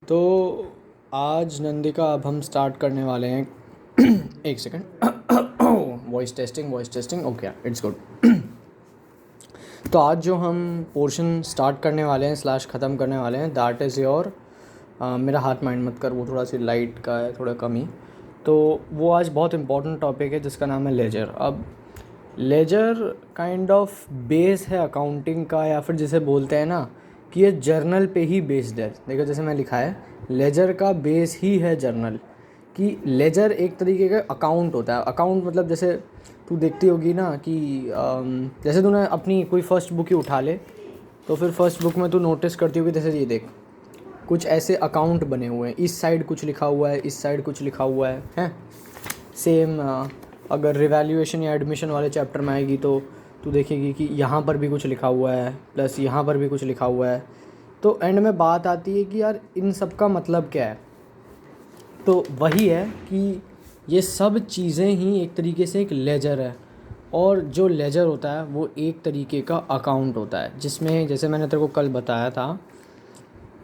तो आज नंदिका अब हम स्टार्ट करने वाले हैं। एक second. Voice testing okay it's good. तो आज जो हम पोर्शन स्टार्ट करने वाले हैं स्लैश ख़त्म करने वाले हैं दैट इज़ योर मेरा हाथ माइंड मत कर, वो थोड़ा सी लाइट का है, थोड़ा कमी। तो वो आज बहुत इंपॉर्टेंट टॉपिक है जिसका नाम है लेजर। अब लेजर काइंड ऑफ बेस है अकाउंटिंग का, या फिर जिसे बोलते हैं ना कि ये जर्नल पे ही बेस्ड है। देखो जैसे मैं लिखा है लेजर का बेस ही है जर्नल, कि लेजर एक तरीके का अकाउंट होता है। अकाउंट मतलब जैसे तू देखती होगी ना कि जैसे तूने अपनी कोई फर्स्ट बुक ही उठा ले, तो फिर फर्स्ट बुक में तू नोटिस करती होगी जैसे ये देख कुछ ऐसे अकाउंट बने हुए हैं, इस साइड कुछ लिखा हुआ है, इस साइड कुछ लिखा हुआ है, हैं। सेम अगर रिवैल्यूएशन या एडमिशन वाले चैप्टर में आएगी तो तू देखेगी कि यहाँ पर भी कुछ लिखा हुआ है प्लस यहाँ पर भी कुछ लिखा हुआ है। तो एंड में बात आती है कि यार इन सब का मतलब क्या है। तो वही है कि ये सब चीज़ें ही एक तरीके से एक लेजर है, और जो लेजर होता है वो एक तरीके का अकाउंट होता है जिसमें जैसे मैंने तेरे को कल बताया था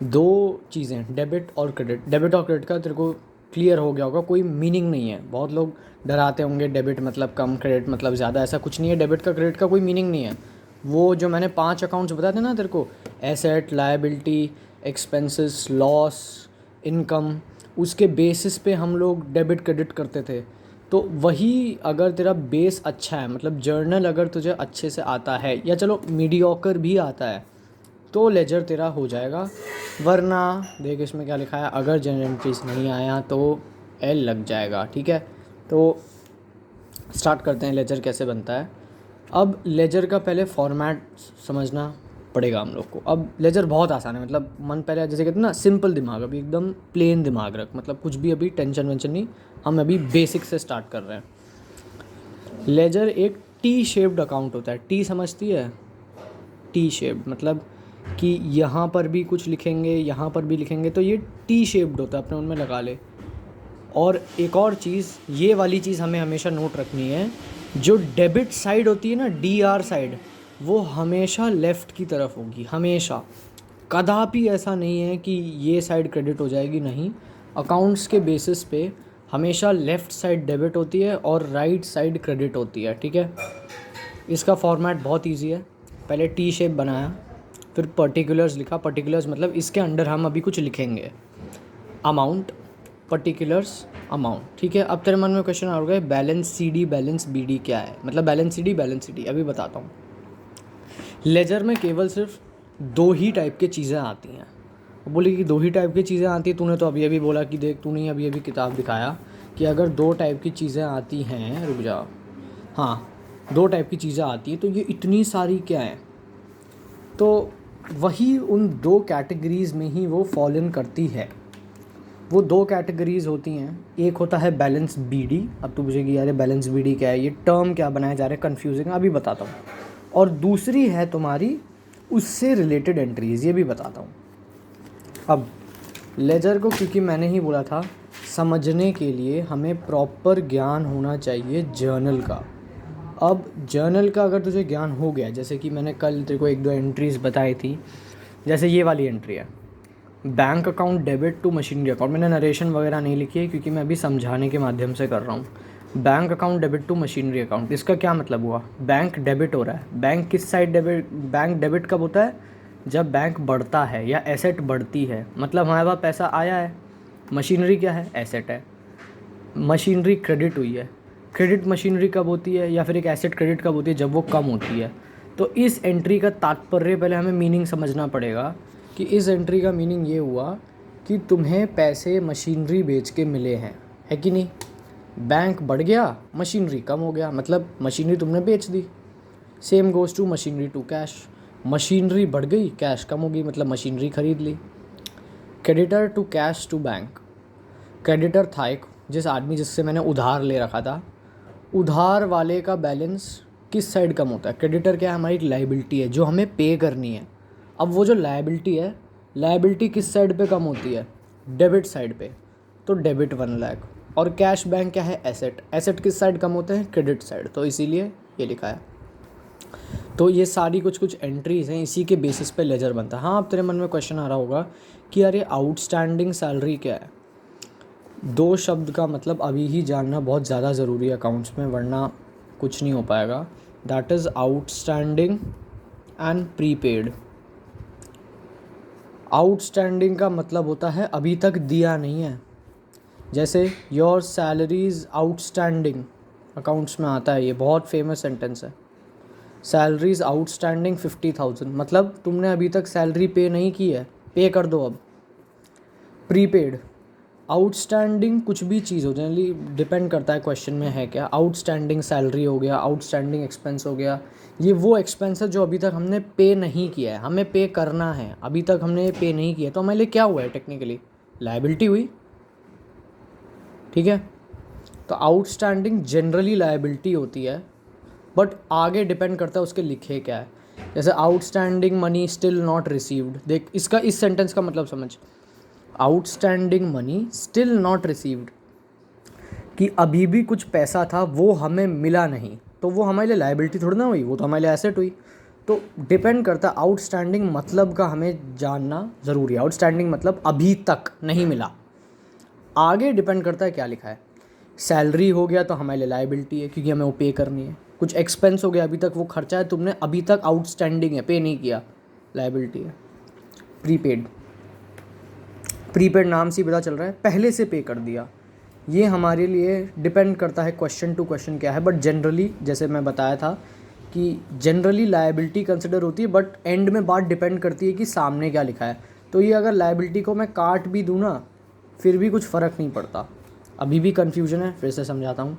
दो चीज़ें, डेबिट और क्रेडिट। डेबिट और क्रेडिट का तेरे को क्लियर हो गया होगा, कोई मीनिंग नहीं है। बहुत लोग डराते होंगे डेबिट मतलब कम, क्रेडिट मतलब ज़्यादा। ऐसा कुछ नहीं है, डेबिट का क्रेडिट का कोई मीनिंग नहीं है। वो जो मैंने 5 अकाउंट्स बताए थे ना तेरे को, asset, liability, expenses, loss, income, उसके बेसिस पे हम लोग डेबिट क्रेडिट करते थे। तो वही अगर तेरा बेस अच्छा है, मतलब जर्नल अगर तुझे अच्छे से आता है, या चलो मीडियोकर भी आता है, तो लेजर तेरा हो जाएगा। वरना देख इसमें क्या लिखा है, अगर जनरल एंट्रीज नहीं आया तो एल लग जाएगा। ठीक है, तो स्टार्ट करते हैं लेजर कैसे बनता है। अब लेजर का पहले फॉर्मेट समझना पड़ेगा हम लोग को। अब लेजर बहुत आसान है, मतलब मन पहले जैसे कहते हैं ना सिंपल दिमाग, अभी एकदम प्लेन दिमाग रख, मतलब कुछ भी अभी टेंशन वेंशन नहीं, हम अभी बेसिक से स्टार्ट कर रहे हैं। लेजर एक टी शेप्ड अकाउंट होता है। टी समझती है? टी शेप्ड मतलब कि यहाँ पर भी कुछ लिखेंगे, यहाँ पर भी लिखेंगे, तो ये टी शेप्ड होता है, अपने उनमें लगा ले। और एक और चीज़, ये वाली चीज़ हमें हमेशा नोट रखनी है, जो डेबिट साइड होती है ना, डी आर साइड, वो हमेशा लेफ़्ट की तरफ होगी, हमेशा। कदापि ऐसा नहीं है कि ये साइड क्रेडिट हो जाएगी, नहीं। अकाउंट्स के बेसिस पे हमेशा लेफ़्ट साइड डेबिट होती है और राइट साइड क्रेडिट होती है। ठीक है, इसका फॉर्मेट बहुत ईजी है। पहले टी शेप बनाया, फिर पर्टिकुलर्स लिखा। पर्टिकुलर्स मतलब इसके अंडर हम अभी कुछ लिखेंगे, अमाउंट, पर्टिकुलर्स, अमाउंट। ठीक है, अब तेरे मन में क्वेश्चन आ गया balance C D, balance B D क्या है, मतलब balance C D, balance C D. अभी बताता हूँ। लेजर में केवल सिर्फ दो ही टाइप की चीज़ें आती हैं। बोली कि दो ही टाइप की चीज़ें आती हैं, तूने तो अभी अभी बोला कि देख तूने अभी अभी किताब दिखाया कि अगर दो टाइप की चीज़ें आती हैं, रुक जा, हाँ, दो टाइप की चीज़ें आती हैं, तो ये इतनी सारी क्या हैं? तो वही उन दो कैटेगरीज़ में ही वो फॉल इन करती है। वो दो कैटेगरीज़ होती हैं, एक होता है बैलेंस बीडी। अब तो पूछेगी यार बैलेंस बीडी क्या है, ये टर्म क्या बनाया जा रहा है, कन्फ्यूजिंग, अभी बताता हूँ। और दूसरी है तुम्हारी उससे रिलेटेड एंट्रीज़, ये भी बताता हूँ। अब लेजर को क्योंकि मैंने ही बोला था, समझने के लिए हमें प्रॉपर ज्ञान होना चाहिए जर्नल का। अब जर्नल का अगर तुझे ज्ञान हो गया, जैसे कि मैंने कल तेरे को एक दो एंट्रीज़ बताई थी, जैसे ये वाली एंट्री है, bank account debit to machinery account. मैंने नरेशन वगैरह नहीं लिखी है क्योंकि मैं अभी समझाने के माध्यम से कर रहा हूँ। Bank account debit to machinery account, इसका क्या मतलब हुआ? बैंक डेबिट हो रहा है। बैंक किस साइड डेबिट? बैंक डेबिट कब होता है? जब बैंक बढ़ता है या एसेट बढ़ती है, मतलब हमारे पास पैसा आया है। मशीनरी क्या है? एसेट है। मशीनरी क्रेडिट हुई है। क्रेडिट मशीनरी कब होती है, या फिर एक एसेट क्रेडिट कब होती है? जब वो कम होती है। तो इस एंट्री का तात्पर्य पहले हमें मीनिंग समझना पड़ेगा कि इस एंट्री का मीनिंग ये हुआ कि तुम्हें पैसे मशीनरी बेच के मिले हैं, है कि नहीं? बैंक बढ़ गया, मशीनरी कम हो गया, मतलब मशीनरी तुमने बेच दी। Same goes to machinery to cash. Machinery बढ़ गई, कैश कम हो गई, मतलब मशीनरी खरीद ली। Creditor to cash to bank. Creditor था एक जिस आदमी जिससे मैंने उधार ले रखा था, उधार वाले का बैलेंस किस साइड कम होता है? क्रेडिटर क्या है? हमारी एक लाइबिलिटी है जो हमें पे करनी है। अब वो जो लाइबिलिटी है, लाइबिलिटी किस साइड पे कम होती है? डेबिट साइड पे, तो डेबिट 1 लाख। और कैश बैंक क्या है? एसेट। एसेट किस साइड कम होते हैं? क्रेडिट साइड, तो इसीलिए ये लिखा है। तो ये सारी कुछ कुछ एंट्रीज हैं, इसी के बेसिस पे लेजर बनता है। हाँ, अब तेरे मन में क्वेश्चन आ रहा होगा कि यार ये आउटस्टैंडिंग सैलरी क्या है। दो शब्द का मतलब अभी ही जानना बहुत ज़्यादा ज़रूरी है अकाउंट्स में, वरना कुछ नहीं हो पाएगा। That is outstanding and prepaid. Outstanding का मतलब होता है अभी तक दिया नहीं है। जैसे योर सैलरीज आउटस्टैंडिंग, अकाउंट्स में आता है, ये बहुत फेमस सेंटेंस है। सैलरीज आउटस्टैंडिंग 50,000, मतलब तुमने अभी तक सैलरी पे नहीं की है, पे कर दो अब। प्रीपेड, आउटस्टैंडिंग कुछ भी चीज़ हो, जनरली डिपेंड करता है क्वेश्चन में है क्या। आउटस्टैंडिंग सैलरी हो गया, आउटस्टैंडिंग एक्सपेंस हो गया, ये वो एक्सपेंस है जो अभी तक हमने पे नहीं किया है, हमें पे करना है, अभी तक हमने पे नहीं किया। तो हमारे लिए क्या हुआ है टेक्निकली, लायबिलिटी हुई, ठीक है। तो आउटस्टैंडिंग जनरली लायबिलिटी होती है, बट आगे डिपेंड करता है उसके लिखे क्या है। जैसे outstanding money still not received, देख इसका, इस सेंटेंस का मतलब समझ। Outstanding money still not received, कि अभी भी कुछ पैसा था वो हमें मिला नहीं, तो वो हमारे लिए लायबिलिटी थोड़ी ना हुई, वो तो हमारे लिए एसेट हुई। तो डिपेंड करता है, आउटस्टैंडिंग मतलब का हमें जानना ज़रूरी है। आउटस्टैंडिंग मतलब अभी तक नहीं मिला, आगे डिपेंड करता है क्या लिखा है। सैलरी हो गया तो हमारे लिए लायबिलिटी है क्योंकि हमें वो पे करनी है। कुछ एक्सपेंस हो गया, अभी तक वो खर्चा है तुमने अभी तक आउटस्टैंडिंग है, पे नहीं किया, लायबिलिटी है। प्रीपेड, प्रीपेड नाम से ही पता चल रहा है पहले से पे कर दिया। ये हमारे लिए डिपेंड करता है क्वेश्चन टू क्वेश्चन क्या है, बट जनरली जैसे मैं बताया था कि जनरली लायबिलिटी कंसिडर होती है, बट एंड में बात डिपेंड करती है कि सामने क्या लिखा है। तो ये अगर लायबिलिटी को मैं काट भी दूँ ना, फिर भी कुछ फ़र्क नहीं पड़ता। अभी भी कन्फ्यूजन है, फिर से समझाता हूँ।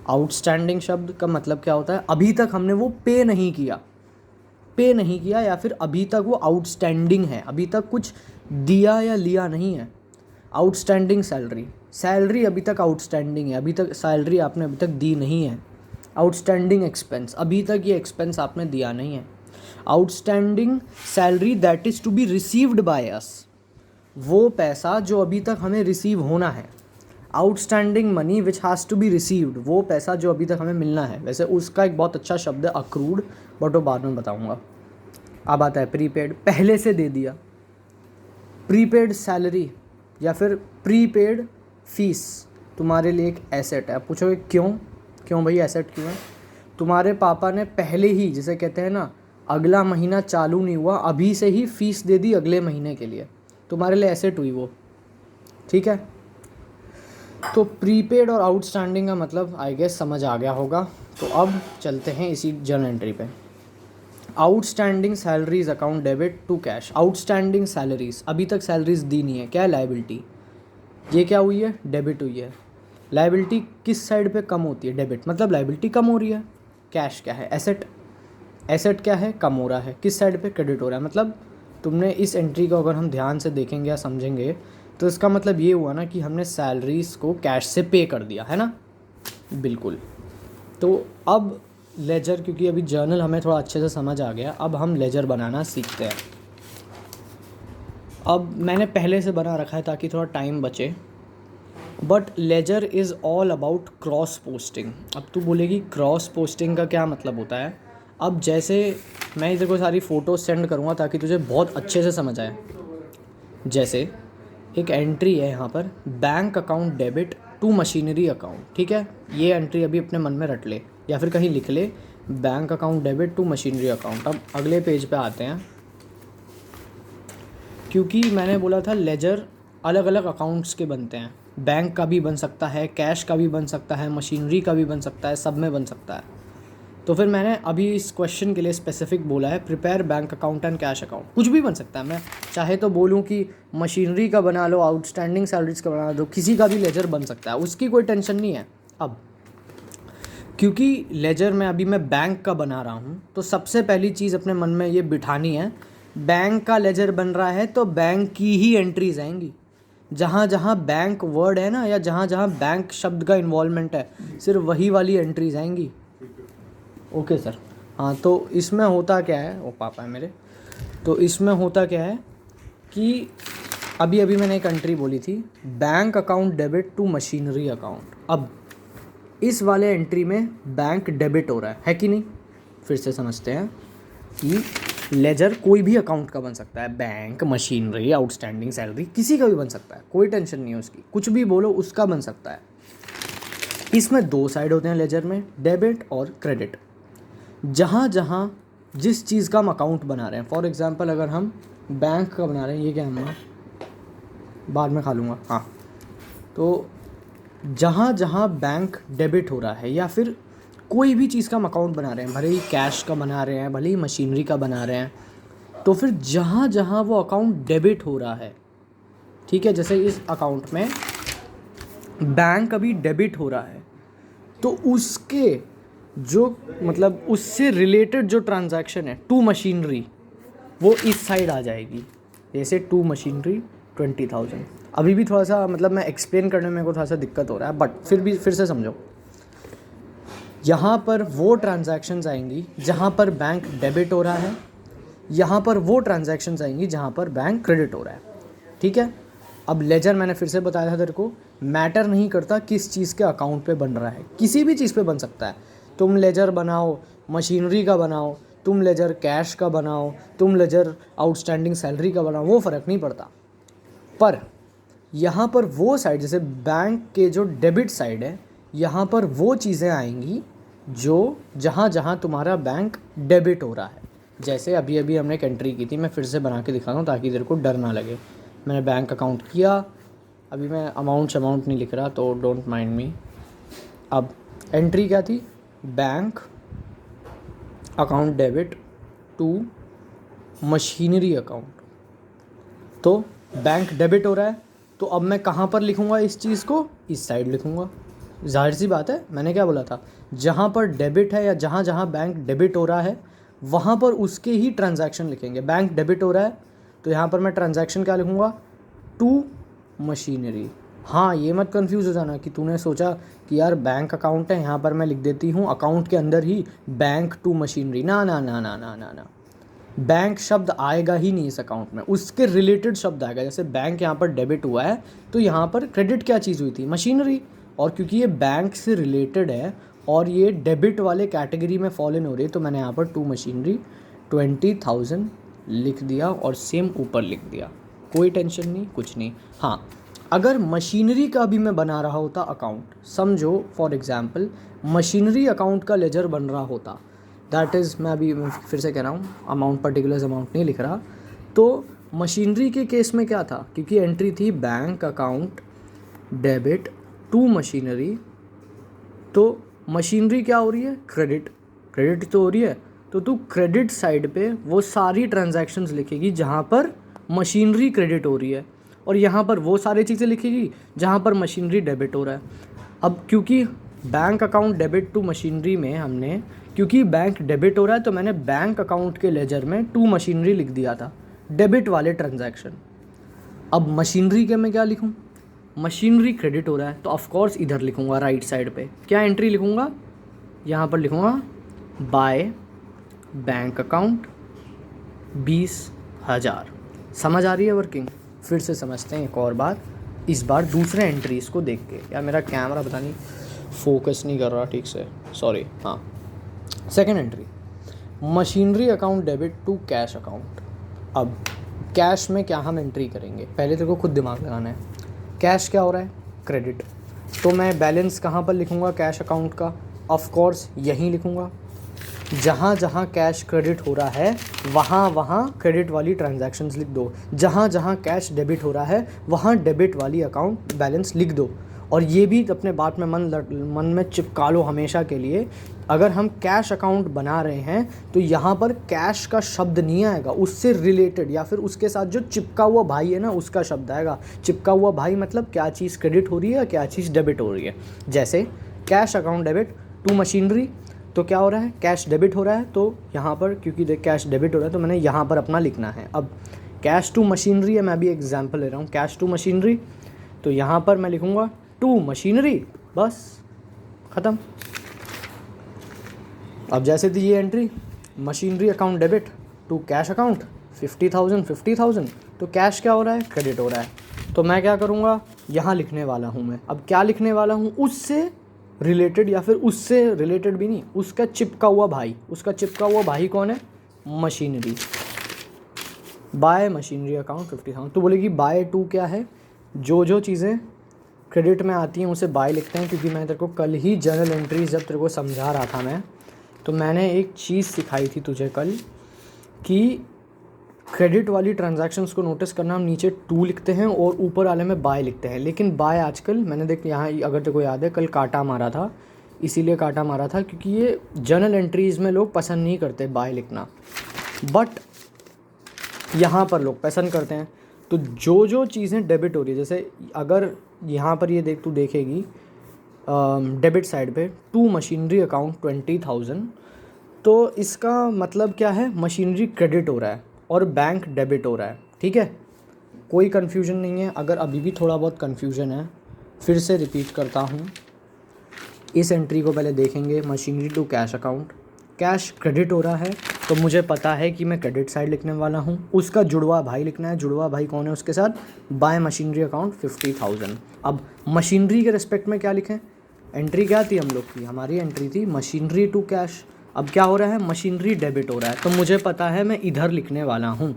आउटस्टैंडिंग शब्द का मतलब क्या होता है, अभी तक हमने वो पे नहीं किया, पे नहीं किया, या फिर अभी तक वो आउटस्टैंडिंग है, अभी तक कुछ दिया या लिया नहीं है। आउटस्टैंडिंग सैलरी, सैलरी अभी तक आउटस्टैंडिंग है, अभी तक सैलरी आपने अभी तक दी नहीं है। आउटस्टैंडिंग एक्सपेंस, अभी तक ये एक्सपेंस आपने दिया नहीं है। Outstanding salary that is to be received by us, वो पैसा जो अभी तक हमें रिसीव होना है। Outstanding money which has to be received, वो पैसा जो अभी तक हमें मिलना है। वैसे उसका एक बहुत अच्छा शब्द है अक्रूड, बट वो बाद में बताऊंगा। अब आता है प्रीपेड, पहले से दे दिया। प्रीपेड सैलरी या फिर प्रीपेड फीस तुम्हारे लिए एक एसेट है। आप पूछोगे क्यों, क्यों भाई एसेट क्यों है? तुम्हारे पापा ने पहले ही, जिसे कहते हैं ना, अगला महीना चालू नहीं हुआ अभी से ही फीस दे दी अगले महीने के लिए, तुम्हारे लिए एसेट हुई वो, ठीक है। तो प्रीपेड और आउटस्टैंडिंग का मतलब आई गेस समझ आ गया होगा। तो अब चलते हैं इसी जर्नल एंट्री पे। Outstanding salaries account debit to cash. Outstanding salaries, अभी तक सैलरीज दी नहीं है, क्या है, लायबिलिटी। ये क्या हुई है, डेबिट हुई है। लायबिलिटी किस साइड पे कम होती है, डेबिट, मतलब लायबिलिटी कम हो रही है। कैश क्या है, एसेट, एसेट क्या है, कम हो रहा है, किस साइड पे, क्रेडिट हो रहा है। मतलब तुमने इस एंट्री को अगर हम ध्यान से देखेंगे या समझेंगे तो इसका मतलब ये हुआ ना कि हमने सैलरीज को कैश से पे कर दिया है ना, बिल्कुल। तो अब लेजर, क्योंकि अभी जर्नल हमें थोड़ा अच्छे से समझ आ गया, अब हम लेजर बनाना सीखते हैं। अब मैंने पहले से बना रखा है ताकि थोड़ा टाइम बचे, but laser is all about cross posting. अब तू बोलेगी क्रॉस पोस्टिंग का क्या मतलब होता है। अब जैसे मैं इधर को सारी फ़ोटो सेंड करूँगा ताकि तुझे बहुत अच्छे से समझ आए। जैसे एक एंट्री है यहाँ पर, bank account debit to machinery account, ठीक है। ये एंट्री अभी अपने मन में रट ले या फिर कहीं लिख ले, bank account debit to machinery account. अब अगले पेज पे आते हैं, क्योंकि मैंने बोला था लेजर अलग अलग अकाउंट्स के बनते हैं। बैंक का भी बन सकता है, कैश का भी बन सकता है, मशीनरी का भी बन सकता है, सब में बन सकता है। तो फिर मैंने अभी इस क्वेश्चन के लिए स्पेसिफिक बोला है, prepare bank account and cash account. कुछ भी बन सकता है, मैं चाहे तो बोलूँ कि मशीनरी का बना लो, आउटस्टैंडिंग सैलरीज का बना दो, किसी का भी लेजर बन सकता है, उसकी कोई टेंशन नहीं है। अब क्योंकि लेजर में अभी मैं बैंक का बना रहा हूँ, तो सबसे पहली चीज़ अपने मन में ये बिठानी है, बैंक का लेजर बन रहा है तो बैंक की ही एंट्रीज आएंगी। जहाँ जहाँ बैंक वर्ड है ना, या जहाँ जहाँ बैंक शब्द का इन्वॉल्वमेंट है, सिर्फ वही वाली एंट्रीज आएंगी। Okay sir. हाँ, तो इसमें होता क्या है, वो पापा है मेरे, तो इसमें होता क्या है कि अभी अभी मैंने एक एंट्री बोली थी, bank account debit to machinery account. अब इस वाले एंट्री में बैंक डेबिट हो रहा है कि नहीं, फिर से समझते हैं। कि लेजर कोई भी अकाउंट का बन सकता है, बैंक, मशीनरी, आउटस्टैंडिंग सैलरी, किसी का भी बन सकता है, कोई टेंशन नहीं है उसकी, कुछ भी बोलो उसका बन सकता है। इसमें दो साइड होते हैं लेजर में, डेबिट और क्रेडिट। जहाँ जहाँ जिस चीज़ का हम अकाउंट बना रहे हैं, फॉर एग्जांपल अगर हम बैंक का बना रहे हैं, ये क्या है, बाद में खा लूँगा, हाँ, तो जहाँ जहाँ बैंक डेबिट हो रहा है या फिर कोई भी चीज़ का हम अकाउंट बना रहे हैं, भले ही कैश का बना रहे हैं, भले ही मशीनरी का बना रहे हैं, तो फिर जहाँ जहाँ वो अकाउंट डेबिट हो रहा है, ठीक है, जैसे इस अकाउंट में बैंक अभी डेबिट हो रहा है, तो उसके जो मतलब उससे रिलेटेड जो ट्रांजैक्शन है टू मशीनरी, वो इस साइड आ जाएगी। जैसे टू मशीनरी 20,000। अभी भी थोड़ा सा मतलब मैं एक्सप्लेन करने में मेरे को थोड़ा सा दिक्कत हो रहा है, बट फिर से समझो। यहाँ पर वो ट्रांजैक्शंस आएंगी जहाँ पर बैंक डेबिट हो रहा है, यहाँ पर वो ट्रांजैक्शंस आएंगी जहाँ पर बैंक क्रेडिट हो रहा है, ठीक है। अब लेजर मैंने फिर से बताया था तेरे को, मैटर नहीं करता किस चीज़ के अकाउंट पे बन रहा है, किसी भी चीज़ पे बन सकता है। तुम लेजर बनाओ मशीनरी का बनाओ, तुम लेजर कैश का बनाओ, तुम लेजर आउटस्टैंडिंग सैलरी का बनाओ, वो फ़र्क नहीं पड़ता। पर यहाँ पर वो साइड, जैसे बैंक के जो डेबिट साइड है, यहाँ पर वो चीज़ें आएंगी जो जहाँ जहाँ तुम्हारा बैंक डेबिट हो रहा है। जैसे अभी अभी हमने एक एंट्री की थी, मैं फिर से बना के दिखाता हूँ ताकि तेरे को डर ना लगे। मैंने बैंक अकाउंट किया, अभी मैं अमाउंट नहीं लिख रहा, तो डोंट माइंड मी। अब एंट्री क्या थी, bank account debit to machinery account. तो बैंक डेबिट हो रहा है, तो अब मैं कहाँ पर लिखूँगा इस चीज़ को, इस साइड लिखूँगा। जाहिर सी बात है, मैंने क्या बोला था, जहाँ पर डेबिट है या जहाँ जहाँ बैंक डेबिट हो रहा है वहाँ पर उसके ही ट्रांजैक्शन लिखेंगे। बैंक डेबिट हो रहा है तो यहाँ पर मैं ट्रांजैक्शन क्या लिखूँगा, टू मशीनरी। हाँ, ये मत कंफ्यूज हो जाना कि तूने सोचा कि यार बैंक अकाउंट है, यहाँ पर मैं लिख देती हूँ अकाउंट के अंदर ही बैंक टू मशीनरी। ना ना ना ना ना ना ना, बैंक शब्द आएगा ही नहीं इस अकाउंट में, उसके रिलेटेड शब्द आएगा। जैसे बैंक यहाँ पर डेबिट हुआ है तो यहाँ पर क्रेडिट क्या चीज़ हुई थी, मशीनरी। और क्योंकि ये बैंक से रिलेटेड है और ये डेबिट वाले कैटेगरी में फॉल इन हो रही है, तो मैंने यहाँ पर टू मशीनरी 20,000 लिख दिया और सेम ऊपर लिख दिया, कोई टेंशन नहीं, कुछ नहीं। हाँ, अगर मशीनरी का भी मैं बना रहा होता अकाउंट, समझो फॉर एग्जांपल मशीनरी अकाउंट का लेजर बन रहा होता, दैट इज़, मैं अभी फिर से कह रहा हूँ, अमाउंट पर्टिकुलर अमाउंट नहीं लिख रहा। तो मशीनरी के केस में क्या था, क्योंकि एंट्री थी bank account debit to machinery, तो मशीनरी क्या हो रही है, क्रेडिट, क्रेडिट तो हो रही है, तो तू क्रेडिट साइड पे वो सारी ट्रांजैक्शंस लिखेगी जहाँ पर मशीनरी क्रेडिट हो रही है, और यहाँ पर वो सारी चीज़ें लिखेगी जहाँ पर मशीनरी डेबिट हो रहा है। अब क्योंकि bank account debit to machinery में हमने, क्योंकि बैंक डेबिट हो रहा है तो मैंने बैंक अकाउंट के लेजर में टू मशीनरी लिख दिया था, डेबिट वाले ट्रांजैक्शन। अब मशीनरी के मैं क्या लिखूँ, मशीनरी क्रेडिट हो रहा है तो ऑफ कोर्स इधर लिखूँगा राइट साइड पे, क्या एंट्री लिखूँगा, यहाँ पर लिखूँगा बाय बैंक अकाउंट 20,000। समझ आ रही है वर्किंग? फिर से समझते हैं एक और बार, इस बार दूसरे एंट्रीज़ को देख के। यार मेरा कैमरा पता नहीं फोकस नहीं कर रहा ठीक से, सॉरी। हाँ, second entry, machinery account debit to cash account. अब कैश में क्या हम एंट्री करेंगे, पहले तेरे को खुद दिमाग लगाना है। कैश क्या हो रहा है, क्रेडिट, तो मैं बैलेंस कहाँ पर लिखूँगा कैश अकाउंट का, ऑफ कोर्स यहीं लिखूँगा। जहाँ जहाँ कैश क्रेडिट हो रहा है वहाँ वहाँ क्रेडिट वाली ट्रांजैक्शंस लिख दो, जहाँ जहाँ कैश डेबिट हो रहा है वहाँ डेबिट वाली अकाउंट बैलेंस लिख दो। और ये भी अपने बात में मन में चिपका लो हमेशा के लिए, अगर हम कैश अकाउंट बना रहे हैं तो यहाँ पर कैश का शब्द नहीं आएगा, उससे रिलेटेड या फिर उसके साथ जो चिपका हुआ भाई है ना उसका शब्द आएगा। चिपका हुआ भाई मतलब क्या चीज़ क्रेडिट हो रही है, क्या चीज़ डेबिट हो रही है। जैसे cash account debit to machinery, तो क्या हो रहा है, कैश डेबिट हो रहा है, तो यहाँ पर क्योंकि देख कैश डेबिट हो रहा है तो मैंने यहाँ पर अपना लिखना है। अब कैश टू मशीनरी है, मैं अभी एग्जांपल ले रहा हूँ, कैश टू मशीनरी, तो यहाँ पर मैं लिखूँगा टू मशीनरी, बस ख़त्म। अब जैसे थी ये entry, machinery account debit to cash account 50,000, तो कैश क्या हो रहा है, क्रेडिट हो रहा है। तो मैं क्या करूँगा, यहाँ लिखने वाला हूँ मैं। अब क्या लिखने वाला हूँ, उससे रिलेटेड या फिर उससे रिलेटेड भी नहीं, उसका चिपका हुआ भाई। उसका चिपका हुआ भाई कौन है, मशीनरी, बाय मशीनरी अकाउंट 50,000। तो बोलेगी बाय टू क्या है, जो जो चीज़ें क्रेडिट में आती हैं उसे बाय लिखते हैं, क्योंकि मैं तेरे को कल ही जर्नल एंट्रीज जब तेरे को समझा रहा था मैं, तो मैंने एक चीज़ सिखाई थी तुझे कल कि क्रेडिट वाली ट्रांजैक्शंस को नोटिस करना, हम नीचे टू लिखते हैं और ऊपर वाले में बाय लिखते हैं। लेकिन बाय आजकल मैंने देख यहाँ, अगर तेरे को याद है, कल काटा मारा था, इसीलिए काटा मारा था क्योंकि ये जर्नल एंट्रीज़ में लोग पसंद नहीं करते बाय लिखना, बट यहाँ पर लोग पसंद करते हैं। तो जो जो चीज़ें डेबिट हो रही है, जैसे अगर यहाँ पर ये देख, तू देखेगी डेबिट साइड पे टू मशीनरी अकाउंट 20,000, तो इसका मतलब क्या है, मशीनरी क्रेडिट हो रहा है और बैंक डेबिट हो रहा है। ठीक है, कोई कन्फ्यूजन नहीं है। अगर अभी भी थोड़ा बहुत कन्फ्यूजन है, फिर से रिपीट करता हूँ, इस एंट्री को पहले देखेंगे, machinery to cash account, cash credit हो रहा है तो मुझे पता है कि मैं क्रेडिट साइड लिखने वाला हूँ, उसका जुड़वा भाई लिखना है। जुड़वा भाई कौन है उसके साथ, बाय मशीनरी अकाउंट 50,000। अब मशीनरी के रिस्पेक्ट में क्या लिखें, एंट्री क्या थी हम लोग की, हमारी एंट्री थी मशीनरी टू कैश। अब क्या हो रहा है, मशीनरी डेबिट हो रहा है, तो मुझे पता है मैं इधर लिखने वाला हूँ।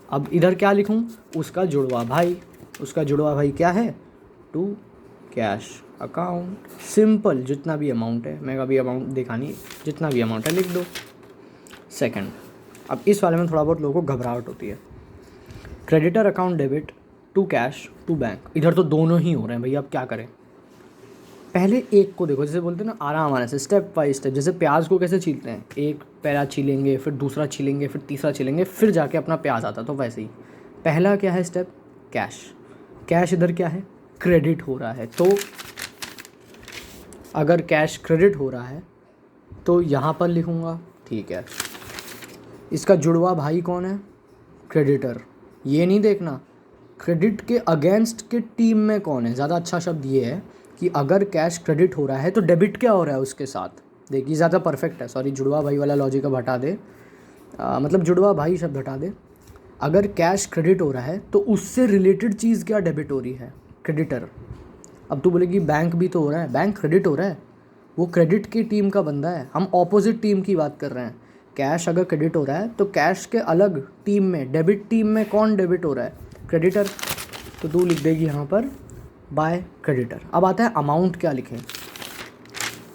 अब इधर क्या लिखूँ, उसका जुड़वा भाई, उसका जुड़वा भाई क्या है, टू कैश अकाउंट। सिंपल, जितना भी अमाउंट है, मैं कभी अमाउंट देखा नहीं, जितना भी अमाउंट है लिख दो। सेकंड, अब इस वाले में थोड़ा बहुत लोगों को घबराहट होती है, creditor account debit to cash to bank, इधर तो दोनों ही हो रहे हैं भैया, अब क्या करें। पहले एक को देखो, जैसे बोलते हैं ना आराम आने से, स्टेप बाय स्टेप, जैसे प्याज को कैसे छीलते हैं, एक पहला छीलेंगे, फिर दूसरा छीलेंगे, फिर तीसरा छीलेंगे, फिर जाके अपना प्याज आता, तो वैसे ही पहला क्या है स्टेप, कैश। कैश इधर क्या है, क्रेडिट हो रहा है, तो अगर कैश क्रेडिट हो रहा है तो यहाँ पर लिखूँगा, ठीक है। इसका जुड़वा भाई कौन है, क्रेडिटर। ये नहीं देखना क्रेडिट के अगेंस्ट के टीम में कौन है, ज़्यादा अच्छा शब्द ये है कि अगर कैश क्रेडिट हो रहा है तो डेबिट क्या हो रहा है उसके साथ। देखिए ज़्यादा परफेक्ट है, सॉरी जुड़वा भाई वाला लॉजिक अब हटा दे, मतलब जुड़वा भाई शब्द हटा दे। अगर कैश क्रेडिट हो रहा है तो उससे रिलेटेड चीज़ क्या डेबिट हो रही है, क्रेडिटर। अब तू बोलेगी बैंक भी तो हो रहा है, बैंक क्रेडिट हो रहा है, वो क्रेडिट की टीम का बंदा है, हम ऑपोजिट टीम की बात कर रहे हैं। कैश अगर क्रेडिट हो रहा है तो कैश के अलग टीम में, डेबिट टीम में कौन डेबिट हो रहा है, क्रेडिटर। तो तू लिख देगी यहाँ पर बाय क्रेडिटर। अब आता है अमाउंट क्या लिखें,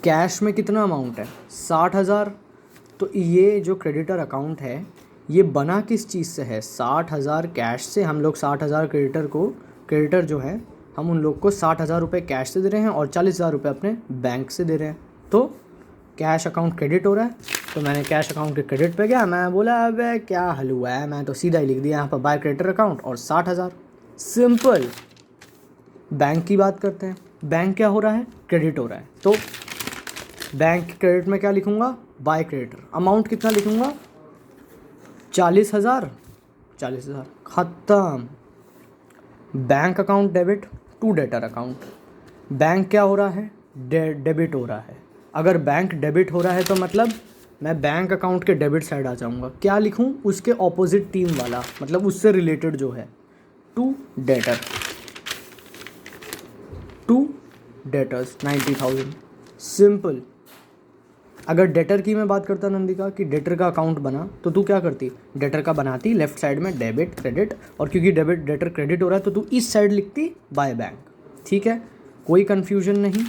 कैश में कितना अमाउंट है, 60,000। तो ये जो क्रेडिटर अकाउंट है ये बना किस चीज़ से है, 60,000 कैश से। हम लोग 60,000 क्रेडिटर को, क्रेडिटर जो है हम उन लोग को 60,000 रुपये कैश से दे रहे हैं और 40,000 रुपये अपने बैंक से दे रहे हैं। तो कैश अकाउंट क्रेडिट हो रहा है, तो मैंने कैश अकाउंट के क्रेडिट पे गया, मैं बोला अबे क्या हल हुआ है, मैं तो सीधा ही लिख दिया यहाँ पर बाय क्रेडिटर अकाउंट और 60,000। सिंपल। बैंक की बात करते हैं, बैंक क्या हो रहा है, क्रेडिट हो रहा है, तो बैंक क्रेडिट में क्या लिखूँगा, बाय क्रेडिटर। अमाउंट कितना लिखूँगा, 40,000, 40,000 ख़त्म। Bank account debit to debtor account, bank क्या हो रहा है, डेबिट हो रहा है। अगर बैंक डेबिट हो रहा है तो मतलब मैं बैंक अकाउंट के डेबिट साइड आ जाऊँगा, क्या लिखूँ, उसके ऑपोजिट टीम वाला, मतलब उससे रिलेटेड जो है, to debtor, to debtors 90,000। Simple. अगर डेटर की मैं बात करता नंदिका कि डेटर का अकाउंट बना, तो तू क्या करती, डेटर का बनाती, लेफ्ट साइड में डेबिट क्रेडिट, और क्योंकि डेबिट डेटर क्रेडिट हो रहा है तो तू इस साइड लिखती बाय बैंक। ठीक है, कोई कन्फ्यूजन नहीं।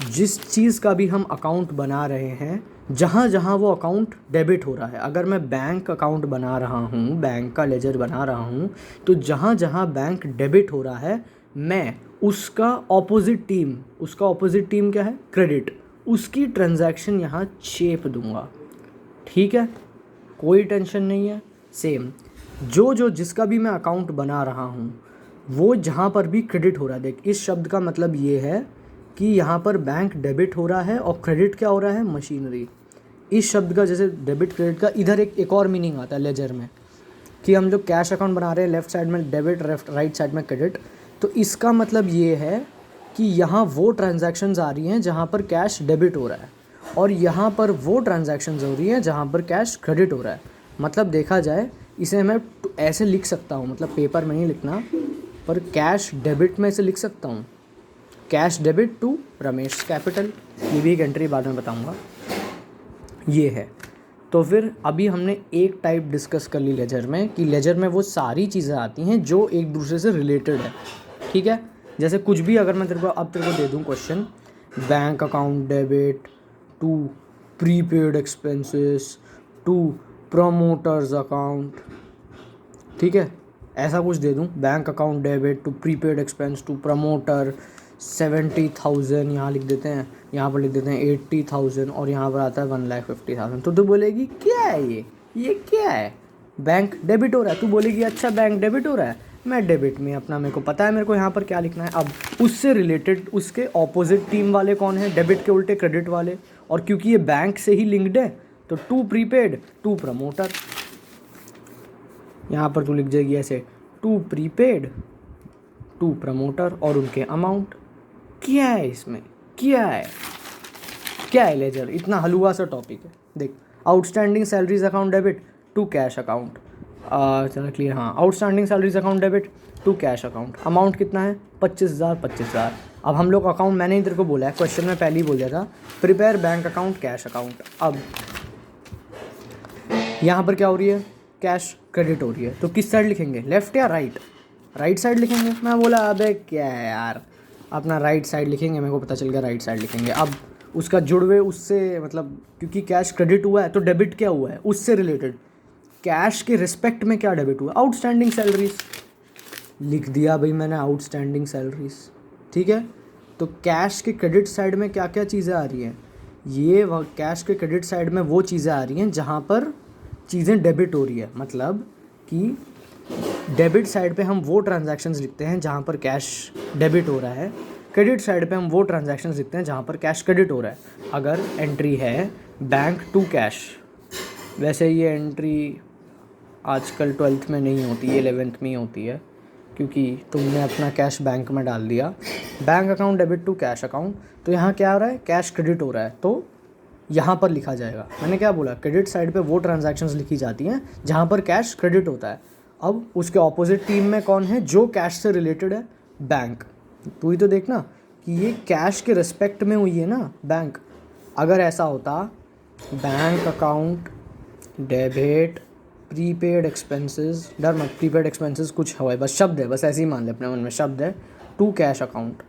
जिस चीज़ का भी हम अकाउंट बना रहे हैं, जहाँ जहाँ वो अकाउंट डेबिट हो रहा है, अगर मैं बैंक अकाउंट बना रहा हूँ, बैंक का लेजर बना रहा हूँ, तो जहाँ जहाँ बैंक डेबिट हो रहा है मैं उसका ऑपोजिट टीम, उसका ऑपोजिट टीम क्या है, क्रेडिट, उसकी ट्रांजैक्शन यहाँ चेप दूंगा। ठीक है, कोई टेंशन नहीं है। सेम जो जो जिसका भी मैं अकाउंट बना रहा हूँ वो जहाँ पर भी क्रेडिट हो रहा है, देख इस शब्द का मतलब ये है कि यहाँ पर बैंक डेबिट हो रहा है और क्रेडिट क्या हो रहा है, मशीनरी। इस शब्द का जैसे डेबिट क्रेडिट का इधर एक और मीनिंग आता है लेजर में, कि हम लोग कैश अकाउंट बना रहे हैं, लेफ्ट साइड में डेबिट, राइट साइड में क्रेडिट, तो इसका मतलब ये है कि यहाँ वो ट्रांजैक्शंस आ रही हैं जहाँ पर कैश डेबिट हो रहा है और यहाँ पर वो ट्रांजैक्शंस हो रही हैं जहाँ पर कैश क्रेडिट हो रहा है। मतलब देखा जाए इसे मैं ऐसे लिख सकता हूँ, मतलब पेपर में नहीं लिखना, पर कैश डेबिट में इसे लिख सकता हूँ, cash debit to Ramesh capital. ये भी एक एंट्री बाद में बताऊँगा। ये है। तो फिर अभी हमने एक टाइप डिस्कस कर ली लेजर में कि लेजर में वो सारी चीज़ें आती हैं जो एक दूसरे से रिलेटेड है, ठीक है। जैसे कुछ भी अगर मैं तेरे को दे दूँ question, bank account debit to prepaid expenses to promoters account, ठीक है, ऐसा कुछ दे दूँ, bank account debit to prepaid expense to promoter 70,000 यहाँ लिख देते हैं, यहाँ पर लिख देते हैं 80,000 और यहाँ पर आता है 1,50,000। तो तू बोलेगी क्या है ये क्या है, बैंक डेबिट हो रहा है। तू बोलेगी अच्छा बैंक डेबिट हो रहा है, मैं डेबिट में अपना, मेरे को पता है मेरे को यहाँ पर क्या लिखना है। अब उससे रिलेटेड उसके ऑपोजिट टीम वाले कौन है, डेबिट के उल्टे क्रेडिट वाले, और क्योंकि ये बैंक से ही लिंक्ड है तो टू प्रीपेड टू प्रमोटर, यहाँ पर तू लिख जाएगी ऐसे टू प्रीपेड टू प्रमोटर और उनके अमाउंट। क्या है इसमें, क्या है लेजर, इतना हलवा सा टॉपिक है। देख, outstanding salaries account debit to cash account, चलो क्लियर, हाँ, outstanding salaries account debit to cash account, amount कितना है 25,000। अब हम लोग अकाउंट, मैंने ही तेरे को बोला है क्वेश्चन में पहले ही बोल दिया था, prepare bank account cash account. अब यहाँ पर क्या हो रही है, कैश क्रेडिट हो रही है, तो किस साइड लिखेंगे, लेफ्ट या राइट, राइट साइड लिखेंगे। मैं बोला अबे क्या है यार, अपना राइट साइड लिखेंगे, मेरे को पता चल गया राइट साइड लिखेंगे। अब उसका जुड़वे उससे, मतलब क्योंकि कैश क्रेडिट हुआ है तो डेबिट क्या हुआ है, उससे रिलेटेड, कैश के रिस्पेक्ट में क्या डेबिट हुआ, आउटस्टैंडिंग सैलरीज लिख दिया भाई मैंने, आउटस्टैंडिंग सैलरीज, ठीक है। तो कैश के क्रेडिट साइड में क्या क्या चीज़ें आ रही हैं, ये कैश के क्रेडिट साइड में वो चीज़ें आ रही हैं जहाँ पर चीज़ें डेबिट हो रही है, मतलब कि डेबिट साइड पे हम वो ट्रांजैक्शंस लिखते हैं जहाँ पर कैश डेबिट हो रहा है, क्रेडिट साइड पे हम वो ट्रांजैक्शंस लिखते हैं जहाँ पर कैश क्रेडिट हो रहा है। अगर एंट्री है बैंक टू कैश, वैसे ये एंट्री आजकल 12th में नहीं होती, 11th में ही होती है, क्योंकि तुमने अपना कैश बैंक में डाल दिया, bank account debit to cash account, तो यहाँ क्या हो रहा है, कैश क्रेडिट हो रहा है, तो यहाँ पर लिखा जाएगा। मैंने क्या बोला, क्रेडिट साइड पे वो ट्रांजैक्शंस लिखी जाती हैं जहाँ पर कैश क्रेडिट होता है। अब उसके ऑपोजिट टीम में कौन है, जो कैश से रिलेटेड है, बैंक। तू ही तो देखना कि ये कैश के रिस्पेक्ट में हुई है ना, बैंक। अगर ऐसा होता, bank account debit prepaid expenses, डर मत, प्रीपेड एक्सपेंसेस कुछ हुआ है, बस शब्द है, बस ऐसे ही मान ले अपने मन में, शब्द है, टू कैश अकाउंट,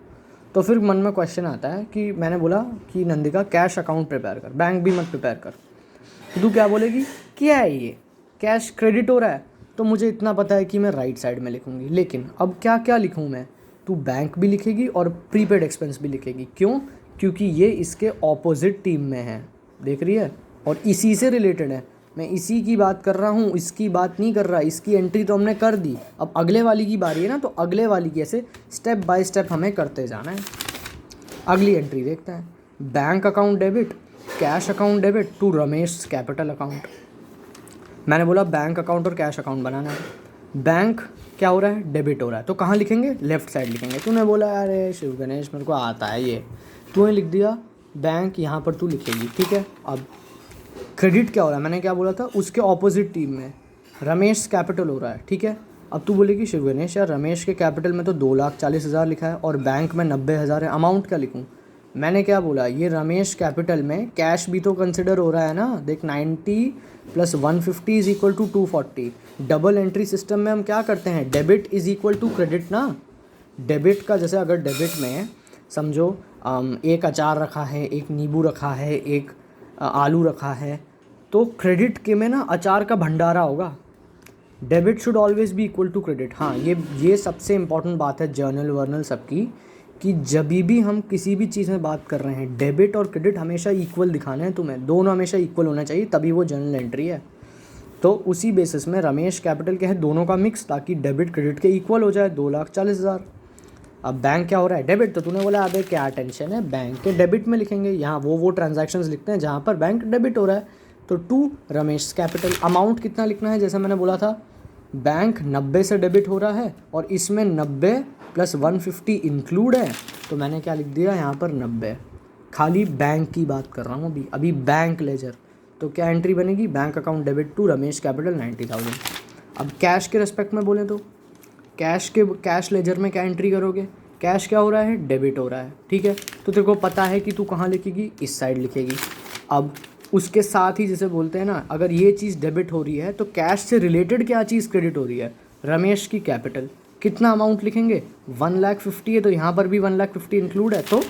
तो फिर मन में क्वेश्चन आता है कि मैंने बोला कि नंदिका कैश अकाउंट प्रिपेयर कर, बैंक भी मत प्रिपेयर कर, तो तू क्या बोलेगी, क्या है ये, कैश क्रेडिट हो रहा है, तो मुझे इतना पता है कि मैं राइट साइड में लिखूंगी। लेकिन अब क्या क्या लिखूँ मैं, तू बैंक भी लिखेगी और प्रीपेड एक्सपेंस भी लिखेगी, क्यों, क्योंकि ये इसके ऑपोजिट टीम में है, देख रही है, और इसी से रिलेटेड है। मैं इसी की बात कर रहा हूँ, इसकी बात नहीं कर रहा, इसकी एंट्री तो हमने कर दी, अब अगले वाली की बारी है ना, तो अगले वाली की ऐसे स्टेप बाय स्टेप हमें करते जाना है। अगली एंट्री देखते हैं, bank account debit cash account debit to Ramesh capital account. मैंने बोला बैंक अकाउंट और कैश अकाउंट बनाना है, बैंक क्या हो रहा है, डेबिट हो रहा है, तो कहाँ लिखेंगे, लेफ्ट साइड लिखेंगे। तूने बोला अरे शिव गणेश मेरे को आता है ये, तूने लिख दिया बैंक, यहाँ पर तू लिखेगी, ठीक है। अब क्रेडिट क्या हो रहा है, मैंने क्या बोला था, उसके ऑपोजिट टीम में रमेश कैपिटल हो रहा है, ठीक है। अब तू बोलेगी शिव गणेश यार रमेश के कैपिटल में तो 2,40,000 लिखा है और बैंक में 90,000 है, अमाउंट क्या लिखूँ। मैंने क्या बोला, ये रमेश कैपिटल में कैश भी तो कंसिडर हो रहा है ना, देख 90 + 150 is equal to 240। Double entry system में हम क्या करते हैं, debit is equal to credit ना। डेबिट का जैसे अगर डेबिट में समझो एक अचार रखा है, एक नींबू रखा है, एक आलू रखा है, तो क्रेडिट के में ना अचार का भंडारा होगा। Debit should always be equal to credit. हाँ, ये सबसे इंपॉर्टेंट बात है जर्नल वर्नल सबकी, कि जब भी हम किसी भी चीज़ में बात कर रहे हैं, डेबिट और क्रेडिट हमेशा इक्वल दिखाने हैं तुम्हें, दोनों हमेशा इक्वल होना चाहिए, तभी वो जर्नल एंट्री है। तो उसी बेसिस में रमेश कैपिटल क्या है, दोनों का मिक्स, ताकि डेबिट क्रेडिट के इक्वल हो जाए, 2,40,000। अब बैंक क्या हो रहा है, डेबिट, तो तूने बोला अबे क्या टेंशन है, बैंक के डेबिट में लिखेंगे, यहाँ वो ट्रांजैक्शंस लिखते हैं जहाँ पर बैंक डेबिट हो रहा है, तो टू रमेश कैपिटल। अमाउंट कितना लिखना है, जैसे मैंने बोला था बैंक 90 से डेबिट हो रहा है और इसमें 90 + 150 इंक्लूड है, तो मैंने क्या लिख दिया यहाँ पर 90। खाली बैंक की बात कर रहा हूँ अभी बैंक लेजर, तो क्या एंट्री बनेगी, bank account debit to Ramesh capital 90,000। अब कैश के रेस्पेक्ट में बोलें तो कैश लेजर में क्या एंट्री करोगे, कैश क्या हो रहा है, डेबिट हो रहा है, ठीक है। तो तेरे को पता है कि तू कहाँ लिखेगी, इस साइड लिखेगी। अब उसके साथ ही जैसे बोलते हैं ना, अगर ये चीज़ डेबिट हो रही है तो कैश से रिलेटेड क्या चीज़ क्रेडिट हो रही है, रमेश की कैपिटल। कितना अमाउंट लिखेंगे, 1,50,000 है, तो यहाँ पर भी 1,50,000 इंक्लूड है, तो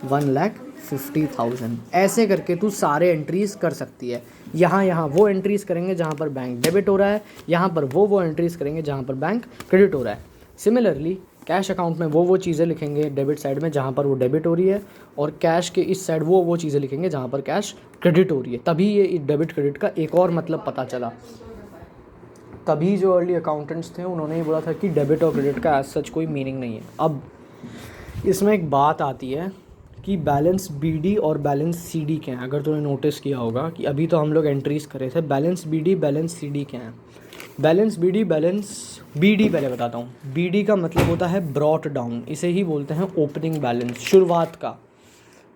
1,50,000। ऐसे करके तू सारे एंट्रीज़ कर सकती है। यहाँ वो एंट्रीज़ करेंगे जहाँ पर बैंक डेबिट हो रहा है, यहाँ पर वो एंट्रीज़ करेंगे जहाँ पर बैंक क्रेडिट हो रहा है। सिमिलरली कैश अकाउंट में वो चीज़ें लिखेंगे डेबिट साइड में जहाँ पर वो डेबिट हो रही है, और कैश के इस साइड वो चीज़ें लिखेंगे जहाँ पर कैश क्रेडिट हो रही है। तभी ये डेबिट क्रेडिट का एक और मतलब पता चला। तभी जो अर्ली अकाउंटेंट्स थे उन्होंने ही बोला था कि डेबिट और क्रेडिट का एज सच कोई मीनिंग नहीं है। अब इसमें एक बात आती है कि बैलेंस बीडी और बैलेंस सीडी क्या है। अगर तूने नोटिस किया होगा कि अभी तो हम लोग एंट्रीज करे थे, बैलेंस बीडी बैलेंस सीडी क्या है। बैलेंस बीडी पहले बताता हूँ। बीडी का मतलब होता है ब्रॉट डाउन, इसे ही बोलते हैं ओपनिंग बैलेंस, शुरुआत का।